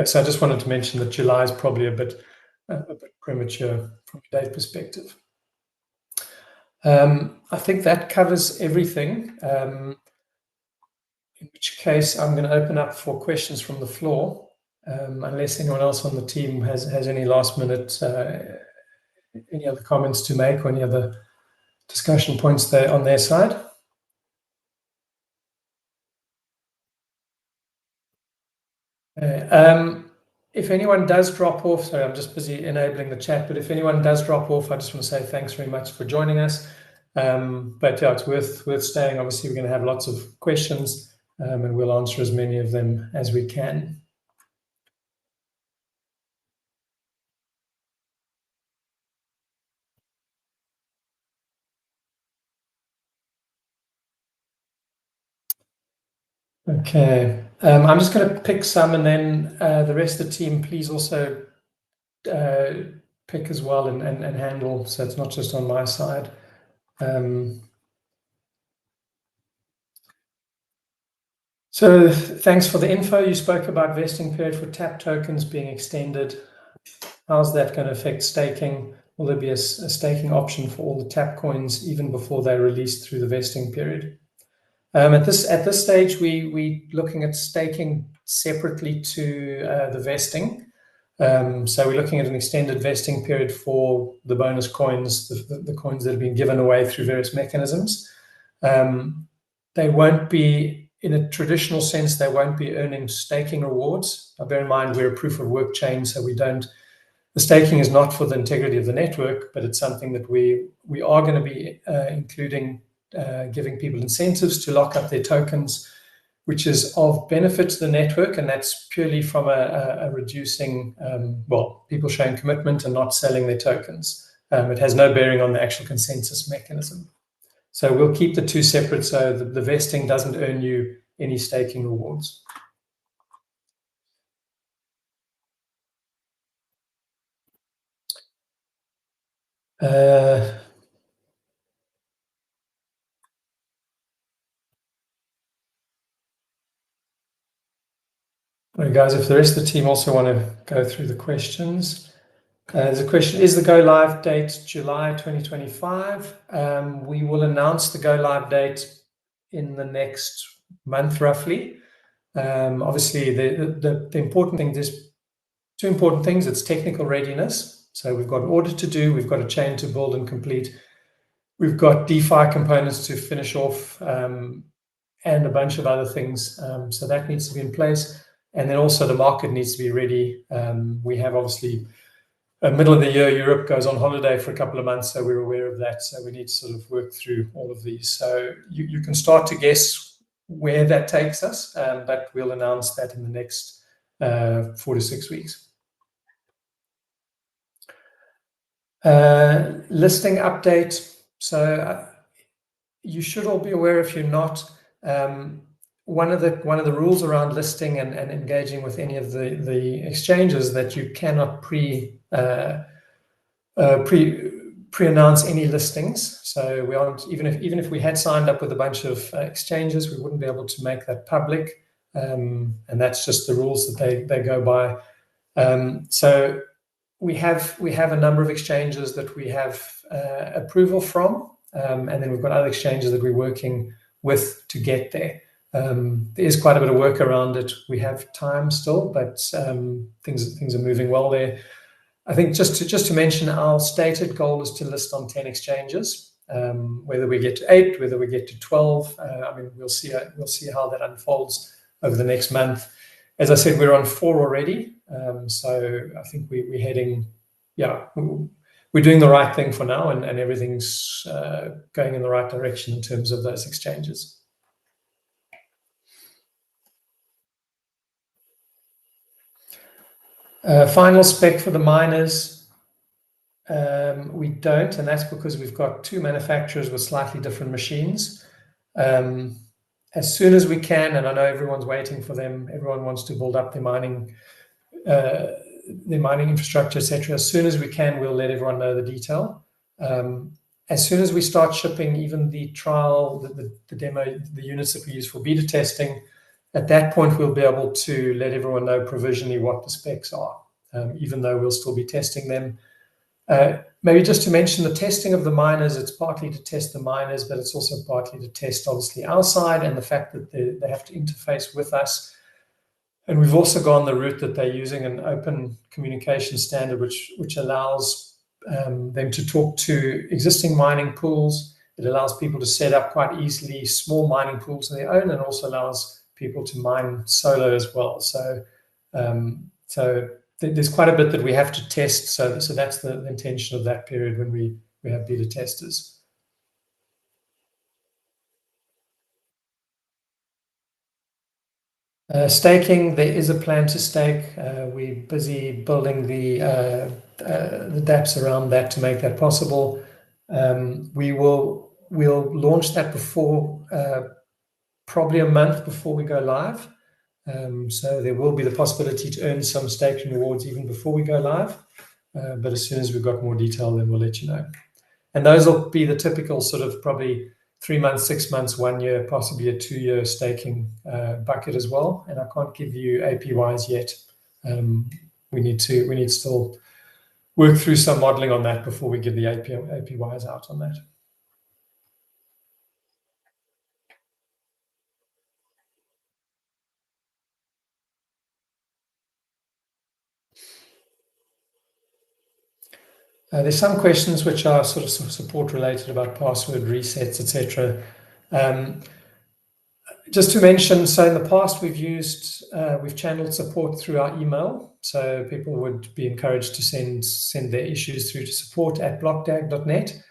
So I just wanted to mention that July is probably a bit premature from a date perspective. I think that covers everything. In which case, I'm going to open up for questions from the floor, unless anyone else on the team has any last minute, any other comments to make, or any other discussion points there on their side. If anyone does drop off, sorry, I'm just busy enabling the chat, but if anyone does drop off, I just want to say thanks very much for joining us. But yeah, it's worth staying. Obviously, we're going to have lots of questions, and we'll answer as many of them as we can. Okay, I'm just going to pick some, and then the rest of the team, please also pick as well and handle, so it's not just on my side. So thanks for the info. You spoke about vesting period for TAP tokens being extended. How's that going to affect staking? Will there be a staking option for all the TAP coins even before they're released through the vesting period? At this stage, we're looking at staking separately to the vesting. So we're looking at an extended vesting period for the bonus coins, the coins that have been given away through various mechanisms. They won't be, in a traditional sense, they won't be earning staking rewards. Now, bear in mind, we're a proof of work chain, so the staking is not for the integrity of the network, but it's something that we are going to be including, giving people incentives to lock up their tokens, which is of benefit to the network, and that's purely from a reducing, people showing commitment and not selling their tokens. It has no bearing on the actual consensus mechanism. So we'll keep the two separate, so the vesting doesn't earn you any staking rewards. All right, guys, if the rest of the team also want to go through the questions. There's a question, is the go live date July 2025? We will announce the go live date in the next month, roughly. Obviously, the important thing, there's two important things. It's technical readiness. So we've got an audit to do, we've got a chain to build and complete. We've got DeFi components to finish off, and a bunch of other things. So that needs to be in place. And then also the market needs to be ready. We have obviously middle of the year, Europe goes on holiday for a couple of months, so we're aware of that. So we need to sort of work through all of these. So you can start to guess where that takes us, but we'll announce that in the next 4 to 6 weeks. Listing update. So you should all be aware, if you're not, one of the rules around listing and engaging with any of the exchanges, that you cannot pre-announce any listings. So we aren't, even if we had signed up with a bunch of exchanges, we wouldn't be able to make that public, and that's just the rules that they go by. So we have a number of exchanges that we have approval from, and then we've got other exchanges that we're working with to get there. There is quite a bit of work around it. We have time still, but things are moving well there. I think just to mention, our stated goal is to list on 10 exchanges. Whether we get to 8, whether we get to 12, I mean, we'll see how that unfolds over the next month. As I said, we're on 4 already, so I think we're heading, we're doing the right thing for now, and everything's going in the right direction in terms of those exchanges. Final spec for the miners, we don't, and that's because we've got 2 manufacturers with slightly different machines. As soon as we can, and I know everyone's waiting for them, everyone wants to build up their mining infrastructure, etc. As soon as we can, we'll let everyone know the detail. As soon as we start shipping even the trial, the demo, the units that we use for beta testing, at that point, we'll be able to let everyone know provisionally what the specs are, even though we'll still be testing them. Maybe just to mention the testing of the miners, it's partly to test the miners, but it's also partly to test, obviously, our side and the fact that they have to interface with us. And we've also gone the route that they're using an open communication standard, which allows them to talk to existing mining pools. It allows people to set up quite easily small mining pools of their own, and also allows people to mine solo as well. So there's quite a bit that we have to test. So that's the intention of that period when we have beta testers. Staking, there is a plan to stake. We're busy building the dApps around that to make that possible. We'll launch that before, probably a month before we go live. So there will be the possibility to earn some staking rewards even before we go live. But as soon as we've got more detail, then we'll let you know. And those will be the typical sort of probably 3 months, 6 months, 1 year, possibly a 2-year staking bucket as well. And I can't give you APYs yet. We need to still work through some modeling on that before we give the APYs out on that. There's some questions which are sort of support related about password resets, etc. Just to mention, so in the past we've channeled support through our email, so people would be encouraged to send their issues through to support@blockdag.net.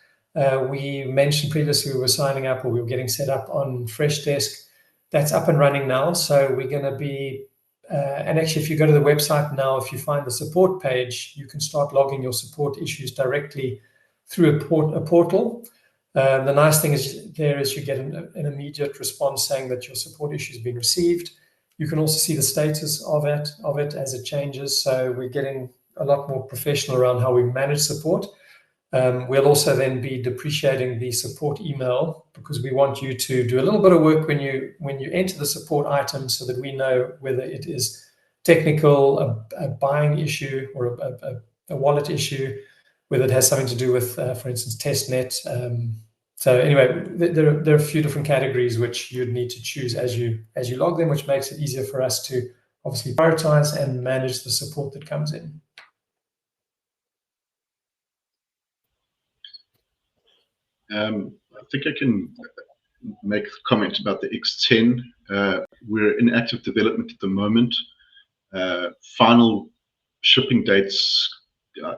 We mentioned previously we were signing up, or we were getting set up on Freshdesk. That's up and running now, so we're going to be and actually, if you go to the website now, if you find the support page, you can start logging your support issues directly through a portal. The nice thing is you get an immediate response saying that your support issue has been received. You can also see the status of it as it changes. So we're getting a lot more professional around how we manage support. We'll also then be depreciating the support email, because we want you to do a little bit of work when you enter the support item, so that we know whether it is technical, a buying issue, or a wallet issue, whether it has something to do with, for instance, testnet. So anyway, there are a few different categories which you'd need to choose as you log them, which makes it easier for us to obviously prioritize and manage the support that comes in. I think I can make a comment about the X10. We're in active development at the moment. Final shipping dates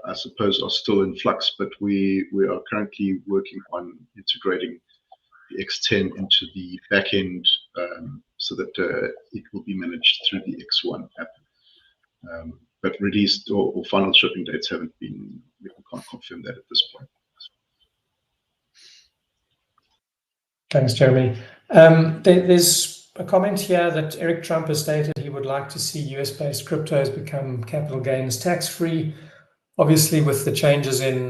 I suppose, are still in flux, but we are currently working on integrating the X10 into the back end so that it will be managed through the X1 app. But released or final shipping dates haven't been, we can't confirm that at this point. Thanks, Jeremy. There's a comment here that Eric Trump has stated he would like to see US-based cryptos become capital gains tax-free. Obviously, with the changes in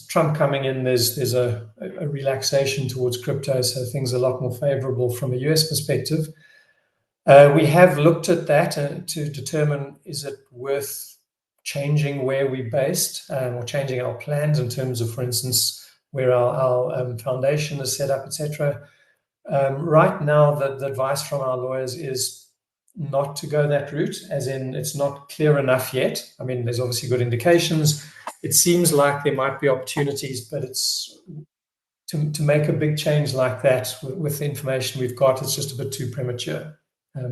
Trump coming in, there's a relaxation towards crypto, so things are a lot more favorable from a US perspective. We have looked at that to determine, is it worth changing where we're based or changing our plans in terms of, for instance, where our foundation is set up, etc. Right now, the advice from our lawyers is not to go that route, as in it's not clear enough yet. I mean, there's obviously good indications. It seems like there might be opportunities, but it's to make a big change like that with the information we've got, it's just a bit too premature.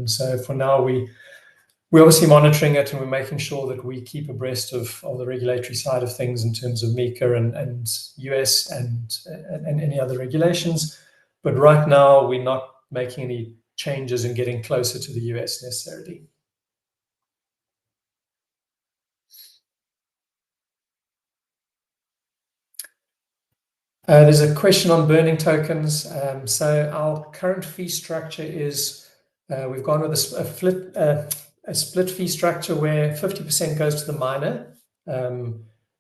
So for now, we're obviously monitoring it, and we're making sure that we keep abreast of the regulatory side of things in terms of MiCA and US and any other regulations. But right now, we're not making any changes and getting closer to the US necessarily. There's a question on burning tokens. So our current fee structure is we've gone with a split fee structure where 50% goes to the miner.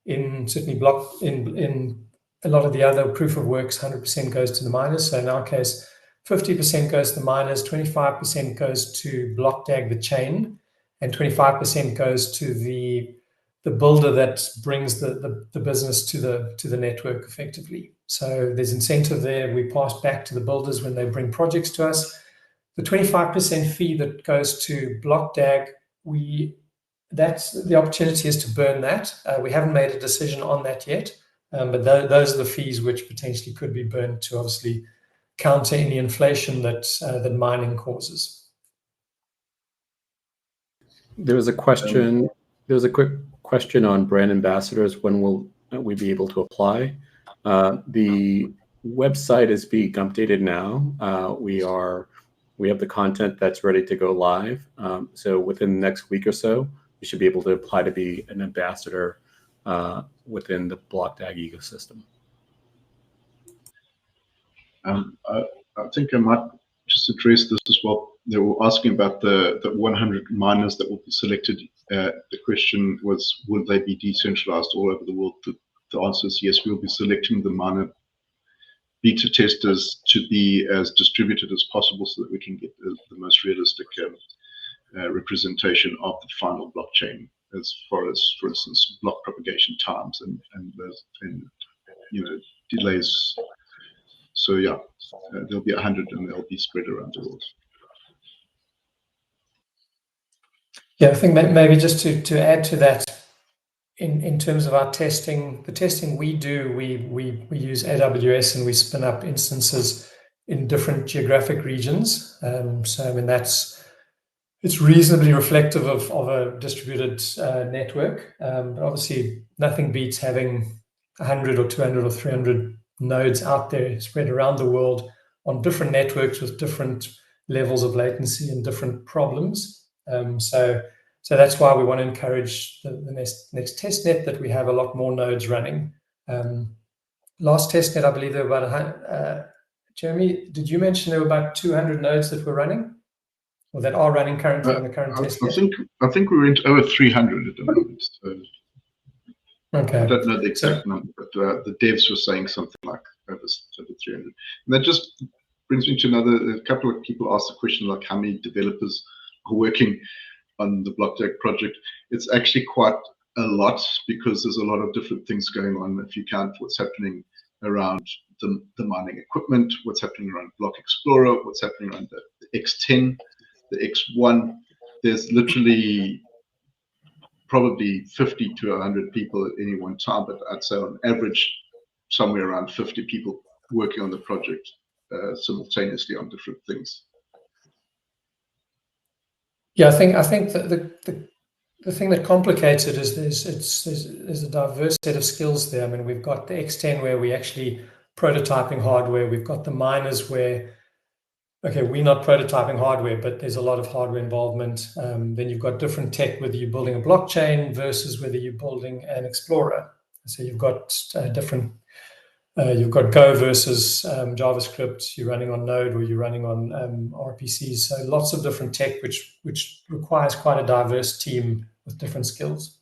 In certainly in a lot of the other proof of works, 100% goes to the miners. So in our case, 50% goes to the miners, 25% goes to BlockDAG, the chain, and 25% goes to the builder that brings the business to the network effectively. So there's incentive there. We pass back to the builders when they bring projects to us. The 25% fee that goes to BlockDAG, that's the opportunity is to burn that. We haven't made a decision on that yet, but those are the fees which potentially could be burned to obviously counter any inflation that mining causes. There was a question. There was a quick question on brand ambassadors. When will we be able to apply? The website is being updated now. We have the content that's ready to go live. So within the next week or so, you should be able to apply to be an ambassador within the BlockDAG ecosystem. I think I might just address this as well. They were asking about the 100 miners that will be selected. The question was, will they be decentralized all over the world? The answer is yes. We'll be selecting the miner beta testers to be as distributed as possible so that we can get the most realistic representation of the final blockchain, as far as, for instance, block propagation times and delays. So yeah, there'll be 100 and they'll be spread around the world. Yeah, I think maybe just to add to that, in terms of our testing, the testing we do, we use AWS and we spin up instances in different geographic regions. So I mean it's reasonably reflective of a distributed network. But obviously, nothing beats having 100 or 200 or 300 nodes out there spread around the world on different networks with different levels of latency and different problems. So that's why we want to encourage the next testnet that we have a lot more nodes running. Last testnet, I believe there were about Jeremy, did you mention there were about 200 nodes that were running, or that are running currently on the current testnet? I think we went over 300 at the moment. So okay. I don't know the exact number, but the devs were saying something like over 300. And that just brings me to a couple of people asked the question like how many developers are working on the BlockDAG project. It's actually quite a lot because there's a lot of different things going on. If you count what's happening around the mining equipment, what's happening around Block Explorer, what's happening around the X10, the X1, there's literally probably 50 to 100 people at any one time, but I'd say on average, somewhere around 50 people working on the project simultaneously on different things. Yeah, I think that the thing that complicates it is there's a diverse set of skills there. I mean, we've got the X10 where we actually prototyping hardware. We've got the miners where, okay, we're not prototyping hardware, but there's a lot of hardware involvement. Then you've got different tech, whether you're building a blockchain versus whether you're building an explorer. So you've got different, you've got Go versus JavaScript, you're running on Node or you're running on RPCs. So lots of different tech, which requires quite a diverse team with different skills.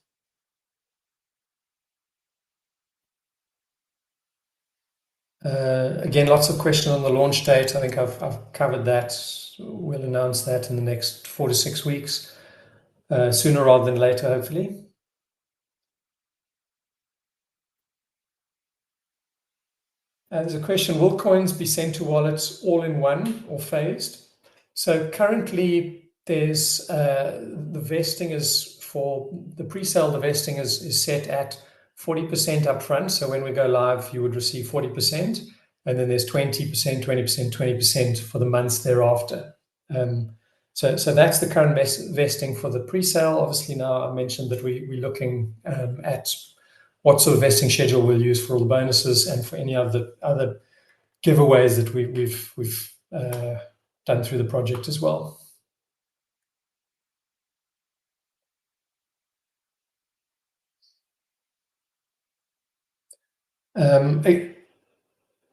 Again, lots of questions on the launch date. I think I've covered that. We'll announce that in the next 4 to 6 weeks, sooner rather than later, hopefully. There's a question, will coins be sent to wallets all in one or phased? So currently there's the vesting is for the pre-sale, the vesting is set at 40% upfront. So when we go live, you would receive 40%. And then there's 20%, 20%, 20% for the months thereafter. So that's the current vesting for the pre-sale. Obviously now I mentioned that we're looking at what sort of vesting schedule we'll use for all the bonuses and for any other giveaways that we've done through the project as well.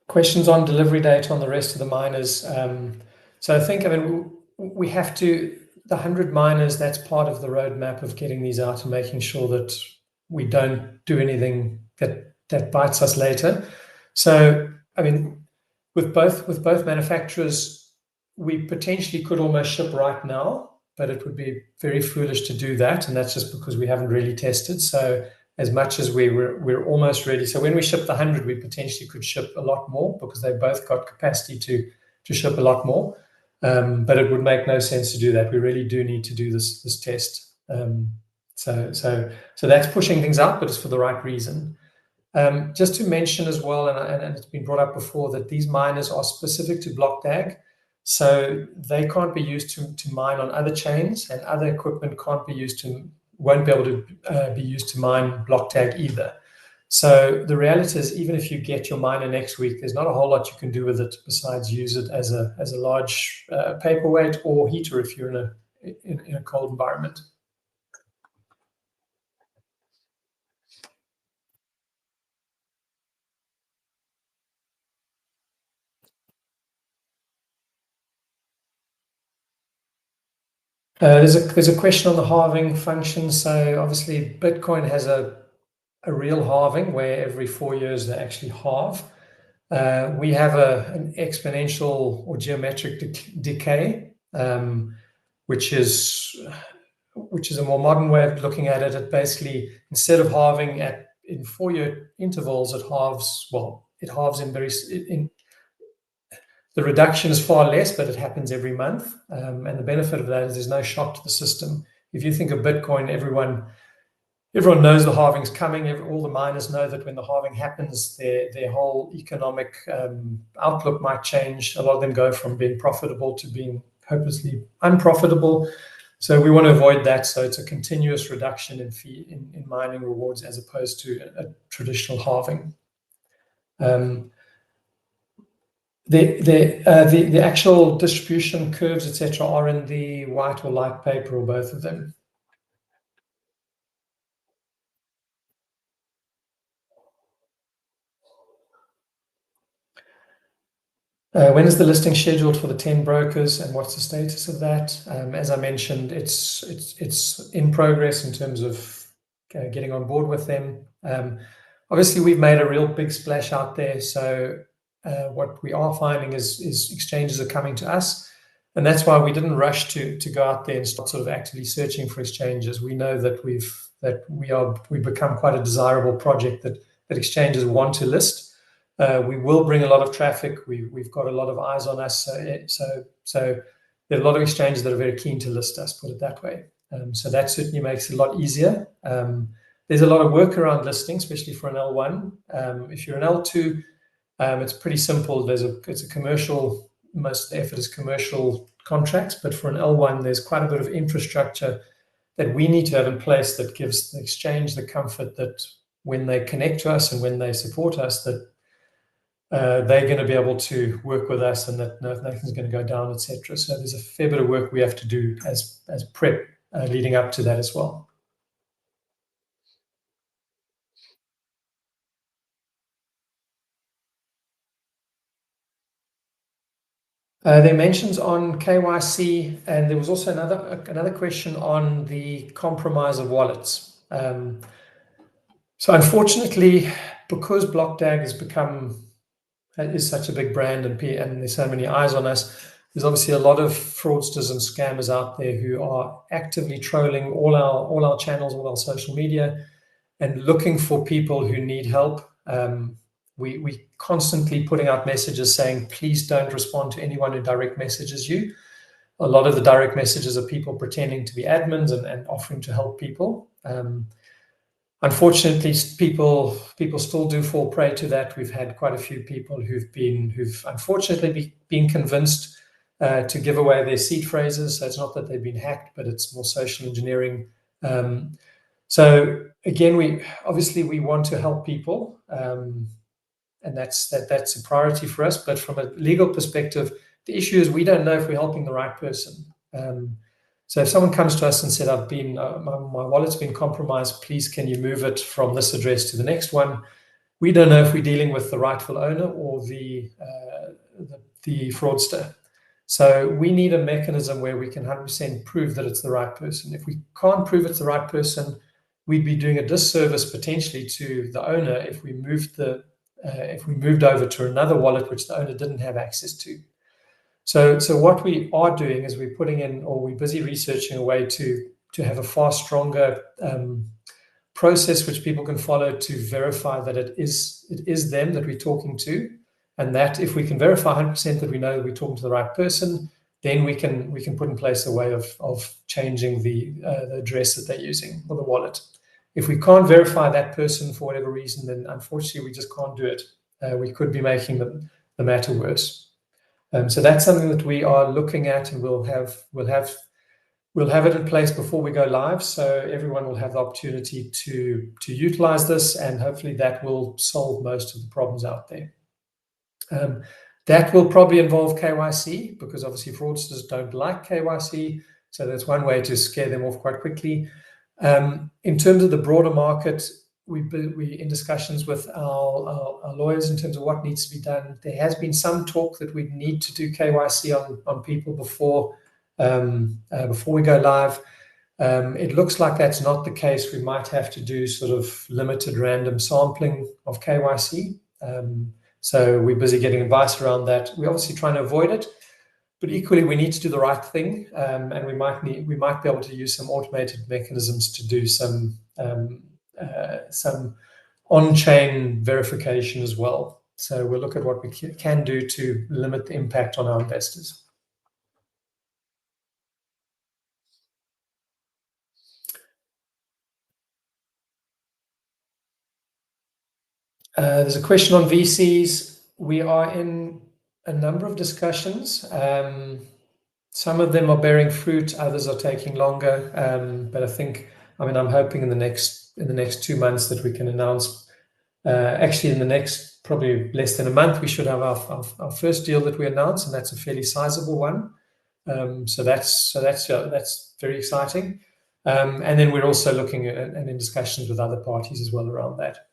Questions on delivery date on the rest of the miners. So I think, I mean, we have to, the 100 miners, that's part of the roadmap of getting these out and making sure that we don't do anything that bites us later. So, I mean, with both manufacturers, we potentially could almost ship right now, but it would be very foolish to do that. And that's just because we haven't really tested. So as much as we're almost ready. So when we ship the 100, we potentially could ship a lot more because they both got capacity to ship a lot more. But it would make no sense to do that. We really do need to do this test. So that's pushing things out, but it's for the right reason. Just to mention as well, and it's been brought up before, that these miners are specific to BlockDAG. So they can't be used to mine on other chains, and other equipment won't be able to be used to mine BlockDAG either. So the reality is, even if you get your miner next week, there's not a whole lot you can do with it besides use it as a large paperweight or heater if you're in a cold environment. There's a question on the halving function. So obviously Bitcoin has a real halving where every 4 years they actually halve. We have an exponential or geometric decay, which is a more modern way of looking at it. It basically, instead of halving in 4-year intervals, it halves. Well, it halves in the reduction is far less, but it happens every month. And the benefit of that is there's no shock to the system. If you think of Bitcoin, everyone knows the halving's coming. All the miners know that when the halving happens, their whole economic outlook might change. A lot of them go from being profitable to being hopelessly unprofitable. So we want to avoid that. So it's a continuous reduction in mining rewards as opposed to a traditional halving. The actual distribution curves, etc., are in the white or light paper, or both of them. When is the listing scheduled for the 10 brokers, and what's the status of that? As I mentioned, it's in progress in terms of getting on board with them. Obviously, we've made a real big splash out there, so what we are finding is exchanges are coming to us, and that's why we didn't rush to go out there and start sort of actively searching for exchanges. We know that we've become quite a desirable project that exchanges want to list. We will bring a lot of traffic. We've got a lot of eyes on us, so there are a lot of exchanges that are very keen to list us, put it that way. So that certainly makes it a lot easier. There's a lot of work around listing, especially for an L1. If you're an L2, it's pretty simple. It's a commercial, most of the effort is commercial contracts, but for an L1, there's quite a bit of infrastructure that we need to have in place that gives the exchange the comfort that when they connect to us and when they support us, that they're going to be able to work with us and that nothing's going to go down, etc. So there's a fair bit of work we have to do as prep leading up to that as well. There are mentions on KYC, and there was also another question on the compromise of wallets. So unfortunately, because BlockDAG is such a big brand and there's so many eyes on us, there's obviously a lot of fraudsters and scammers out there who are actively trolling all our channels, all our social media, and looking for people who need help. We constantly putting out messages saying, please don't respond to anyone who direct messages you. A lot of the direct messages are people pretending to be admins and offering to help people. Unfortunately, people still do fall prey to that. We've had quite a few people who've unfortunately been convinced to give away their seed phrases. So it's not that they've been hacked, but it's more social engineering. So again, we want to help people, and that's a priority for us. But from a legal perspective, the issue is we don't know if we're helping the right person. So if someone comes to us and said, "I've been my wallet's been compromised. Please, can you move it from this address to the next one?" We don't know if we're dealing with the rightful owner or the fraudster. So we need a mechanism where we can 100% prove that it's the right person. If we can't prove it's the right person, we'd be doing a disservice potentially to the owner if we moved over to another wallet which the owner didn't have access to. So what we are doing is we're busy researching a way to have a far stronger process which people can follow to verify that it is them that we're talking to, and that if we can verify 100% that we know that we're talking to the right person, then we can put in place a way of changing the address that they're using or the wallet. If we can't verify that person for whatever reason, then unfortunately we just can't do it. We could be making the matter worse. So that's something that we are looking at, and we'll have it in place before we go live, so everyone will have the opportunity to utilize this, and hopefully that will solve most of the problems out there. That will probably involve KYC, because obviously fraudsters don't like KYC, so that's one way to scare them off quite quickly. In terms of the broader market, we're in discussions with our lawyers in terms of what needs to be done. There has been some talk that we need to do KYC on people before we go live. It looks like that's not the case. We might have to do sort of limited random sampling of KYC. So we're busy getting advice around that. We're obviously trying to avoid it, but equally we need to do the right thing, and we might be able to use some automated mechanisms to do some on-chain verification as well. So we'll look at what we can do to limit the impact on our investors. There's a question on VCs. We are in a number of discussions. Some of them are bearing fruit, others are taking longer. But I'm hoping in the next 2 months that we can announce. Actually, in the next probably less than a month, we should have our first deal that we announce, and that's a fairly sizable one. So that's very exciting. And then we're also looking at and in discussions with other parties as well around that.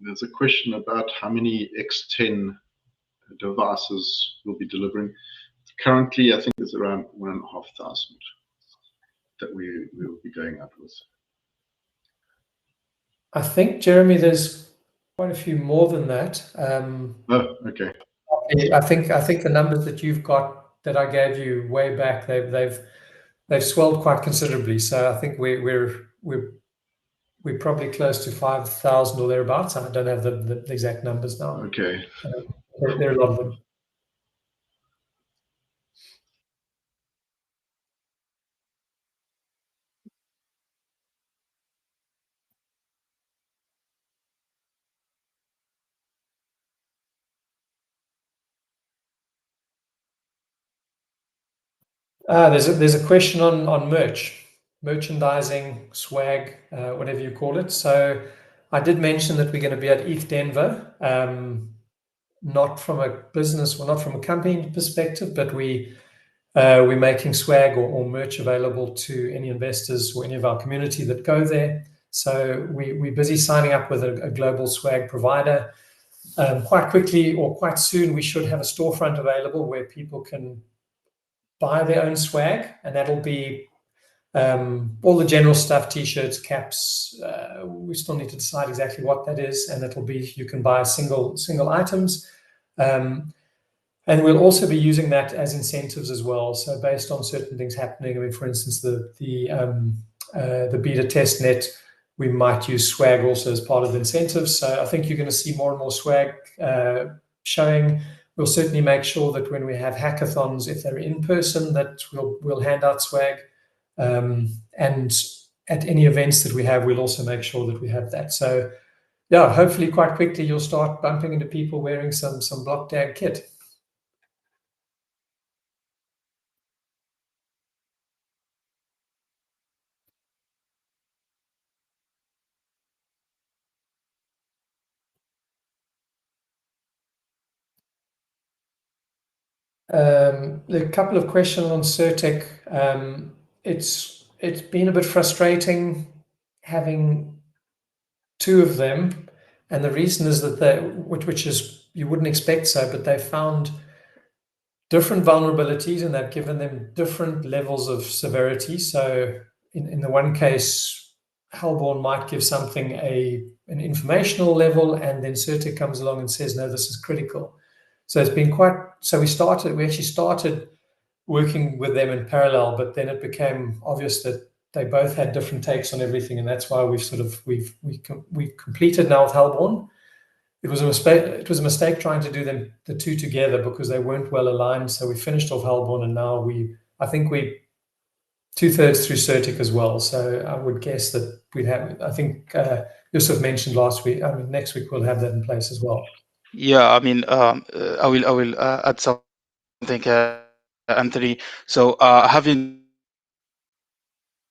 There's a question about how many X10 devices we'll be delivering. Currently, I think there's around 1,500 that we will be going out with. I think, Jeremy, there's quite a few more than that. Oh, okay. I think the numbers that you've got that I gave you way back, they've swelled quite considerably. So I think we're probably close to 5,000 or thereabouts. I don't have the exact numbers now. Okay. There are a lot of them. There's a question on merchandising, swag, whatever you call it. So I did mention that we're going to be at ETH Denver, not from a business or not from a company perspective, but we're making swag or merch available to any investors or any of our community that go there. So we're busy signing up with a global swag provider. Quite quickly or quite soon, we should have a storefront available where people can buy their own swag, and that'll be all the general stuff, t-shirts, caps. We still need to decide exactly what that is, and it'll be, you can buy single items. And we'll also be using that as incentives as well. So based on certain things happening, I mean, for instance, the beta testnet, we might use swag also as part of the incentives. So I think you're going to see more and more swag showing. We'll certainly make sure that when we have hackathons, if they're in person, that we'll hand out swag. And at any events that we have, we'll also make sure that we have that. So yeah, hopefully quite quickly you'll start bumping into people wearing some BlockDAG kit. A couple of questions on Certec. It's been a bit frustrating having two of them, and the reason is that which is, you wouldn't expect so, but they found different vulnerabilities and they've given them different levels of severity. So in the one case, Hellborn might give something an informational level, and then Certec comes along and says, no, this is critical. So it's been quite, so we actually started working with them in parallel, but then it became obvious that they both had different takes on everything. And that's why we've completed now with Hellborn. It was a mistake trying to do the two together because they weren't well aligned. So we finished off Hellborn, and now I think we 2/3 through Certec as well. So I would guess that we'd have, I think Yusuf mentioned last week, I mean, next week we'll have that in place as well. Yeah, I mean, I will add something, Anthony. So having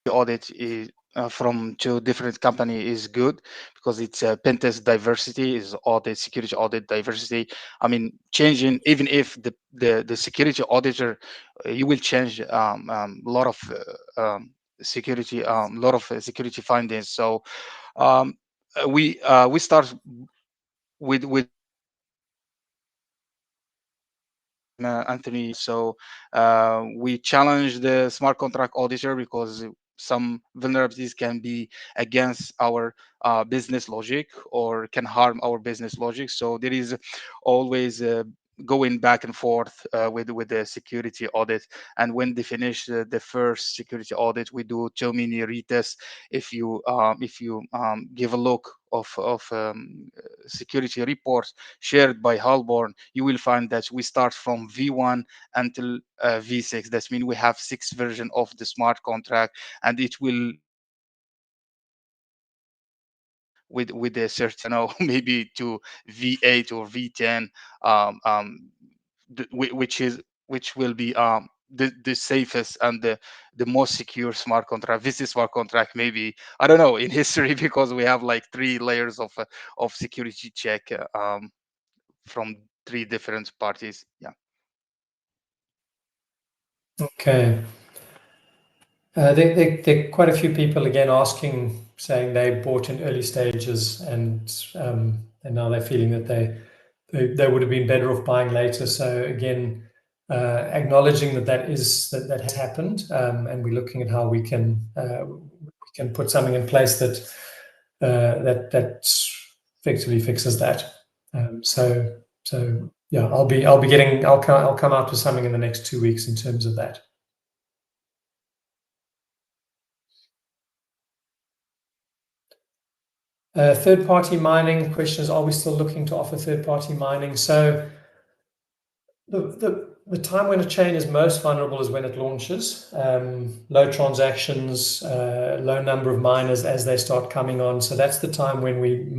the audit is from two different companies is good, because it's pentest diversity, is audit, security audit diversity. I mean, changing, even if the security auditor, you will change a lot of security, security findings. So we start with Anthony. So we challenge the smart contract auditor because some vulnerabilities can be against our business logic or can harm our business logic. So there is always going back and forth with the security audit. And when they finish the first security audit, we do too many retests. If you give a look of security reports shared by Hellborn, you will find that we start from V1 until V6. That means we have 6 versions of the smart contract, and it will with a certain, maybe to V8 or V10, which will be the safest and the most secure smart contract. This is smart contract, maybe, I don't know, in history, because we have like 3 layers of security check from 3 different parties. Yeah. Okay. There are quite a few people again asking, saying they bought in early stages, and now they're feeling that they would have been better off buying later. So again, acknowledging that has happened, and we're looking at how we can put something in place that effectively fixes that. So yeah, I'll come out with something in the next 2 weeks in terms of that. Third-party mining. The question is, are we still looking to offer third-party mining? So the time when a chain is most vulnerable is when it launches. Low transactions, low number of miners as they start coming on. So that's the time when we'd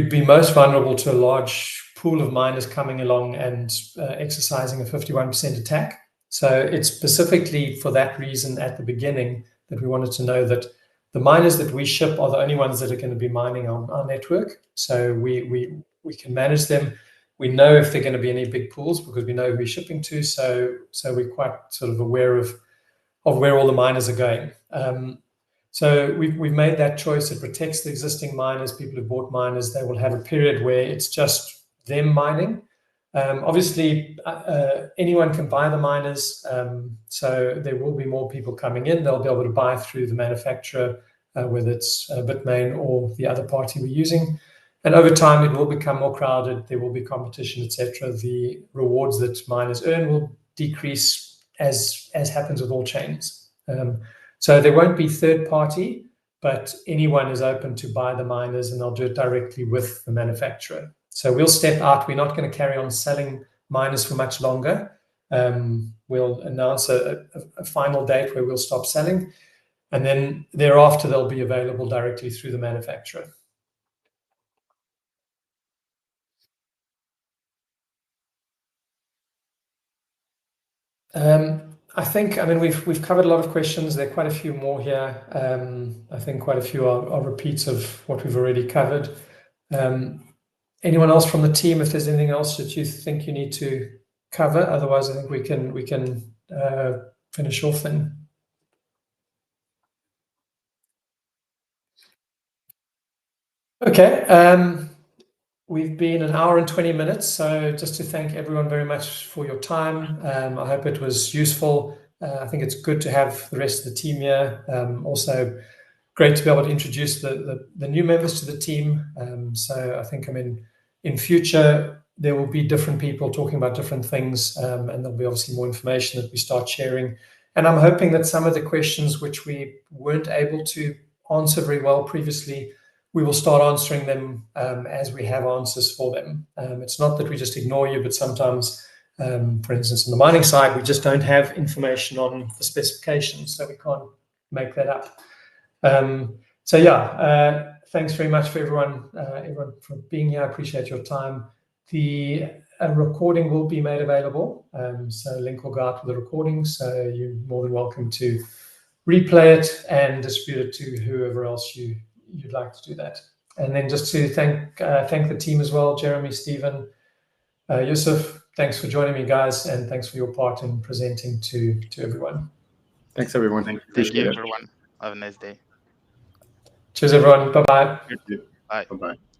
be most vulnerable to a large pool of miners coming along and exercising a 51% attack. So it's specifically for that reason at the beginning that we wanted to know that the miners that we ship are the only ones that are going to be mining on our network. So we can manage them. We know if they're going to be any big pools because we know who we're shipping to. So we're quite sort of aware of where all the miners are going. So we've made that choice. It protects the existing miners. People who bought miners, they will have a period where it's just them mining. Obviously, anyone can buy the miners, so there will be more people coming in. They'll be able to buy through the manufacturer, whether it's Bitmain or the other party we're using. And over time, it will become more crowded. There will be competition, etc. The rewards that miners earn will decrease as happens with all chains. So there won't be third party, but anyone is open to buy the miners, and they'll do it directly with the manufacturer. So we'll step out. We're not going to carry on selling miners for much longer. We'll announce a final date where we'll stop selling, and then thereafter they'll be available directly through the manufacturer. I think, I mean, we've covered a lot of questions. There are quite a few more here. I think quite a few are repeats of what we've already covered. Anyone else from the team, if there's anything else that you think you need to cover? Otherwise, I think we can finish off then. Okay. We've been 1 hour and 20 minutes, so just to thank everyone very much for your time. I hope it was useful. I think it's good to have the rest of the team here. Also, great to be able to introduce the new members to the team. So I think, I mean, in future, there will be different people talking about different things, and there'll be obviously more information that we start sharing. And I'm hoping that some of the questions which we weren't able to answer very well previously, we will start answering them as we have answers for them. It's not that we just ignore you, but sometimes, for instance, on the mining side, we just don't have information on the specifications, so we can't make that up. So yeah, thanks very much for everyone for being here. I appreciate your time. The recording will be made available, so link will go out with the recording, so you're more than welcome to replay it and distribute it to whoever else you'd like to do that. And then just to thank the team as well, Jeremy, Stephen, Yusuf, thanks for joining me, guys, and thanks for your part in presenting to everyone. Thanks, everyone. Thank you, everyone. Have a nice day. Cheers, everyone. Bye-bye. Thank you. Bye. Bye-bye.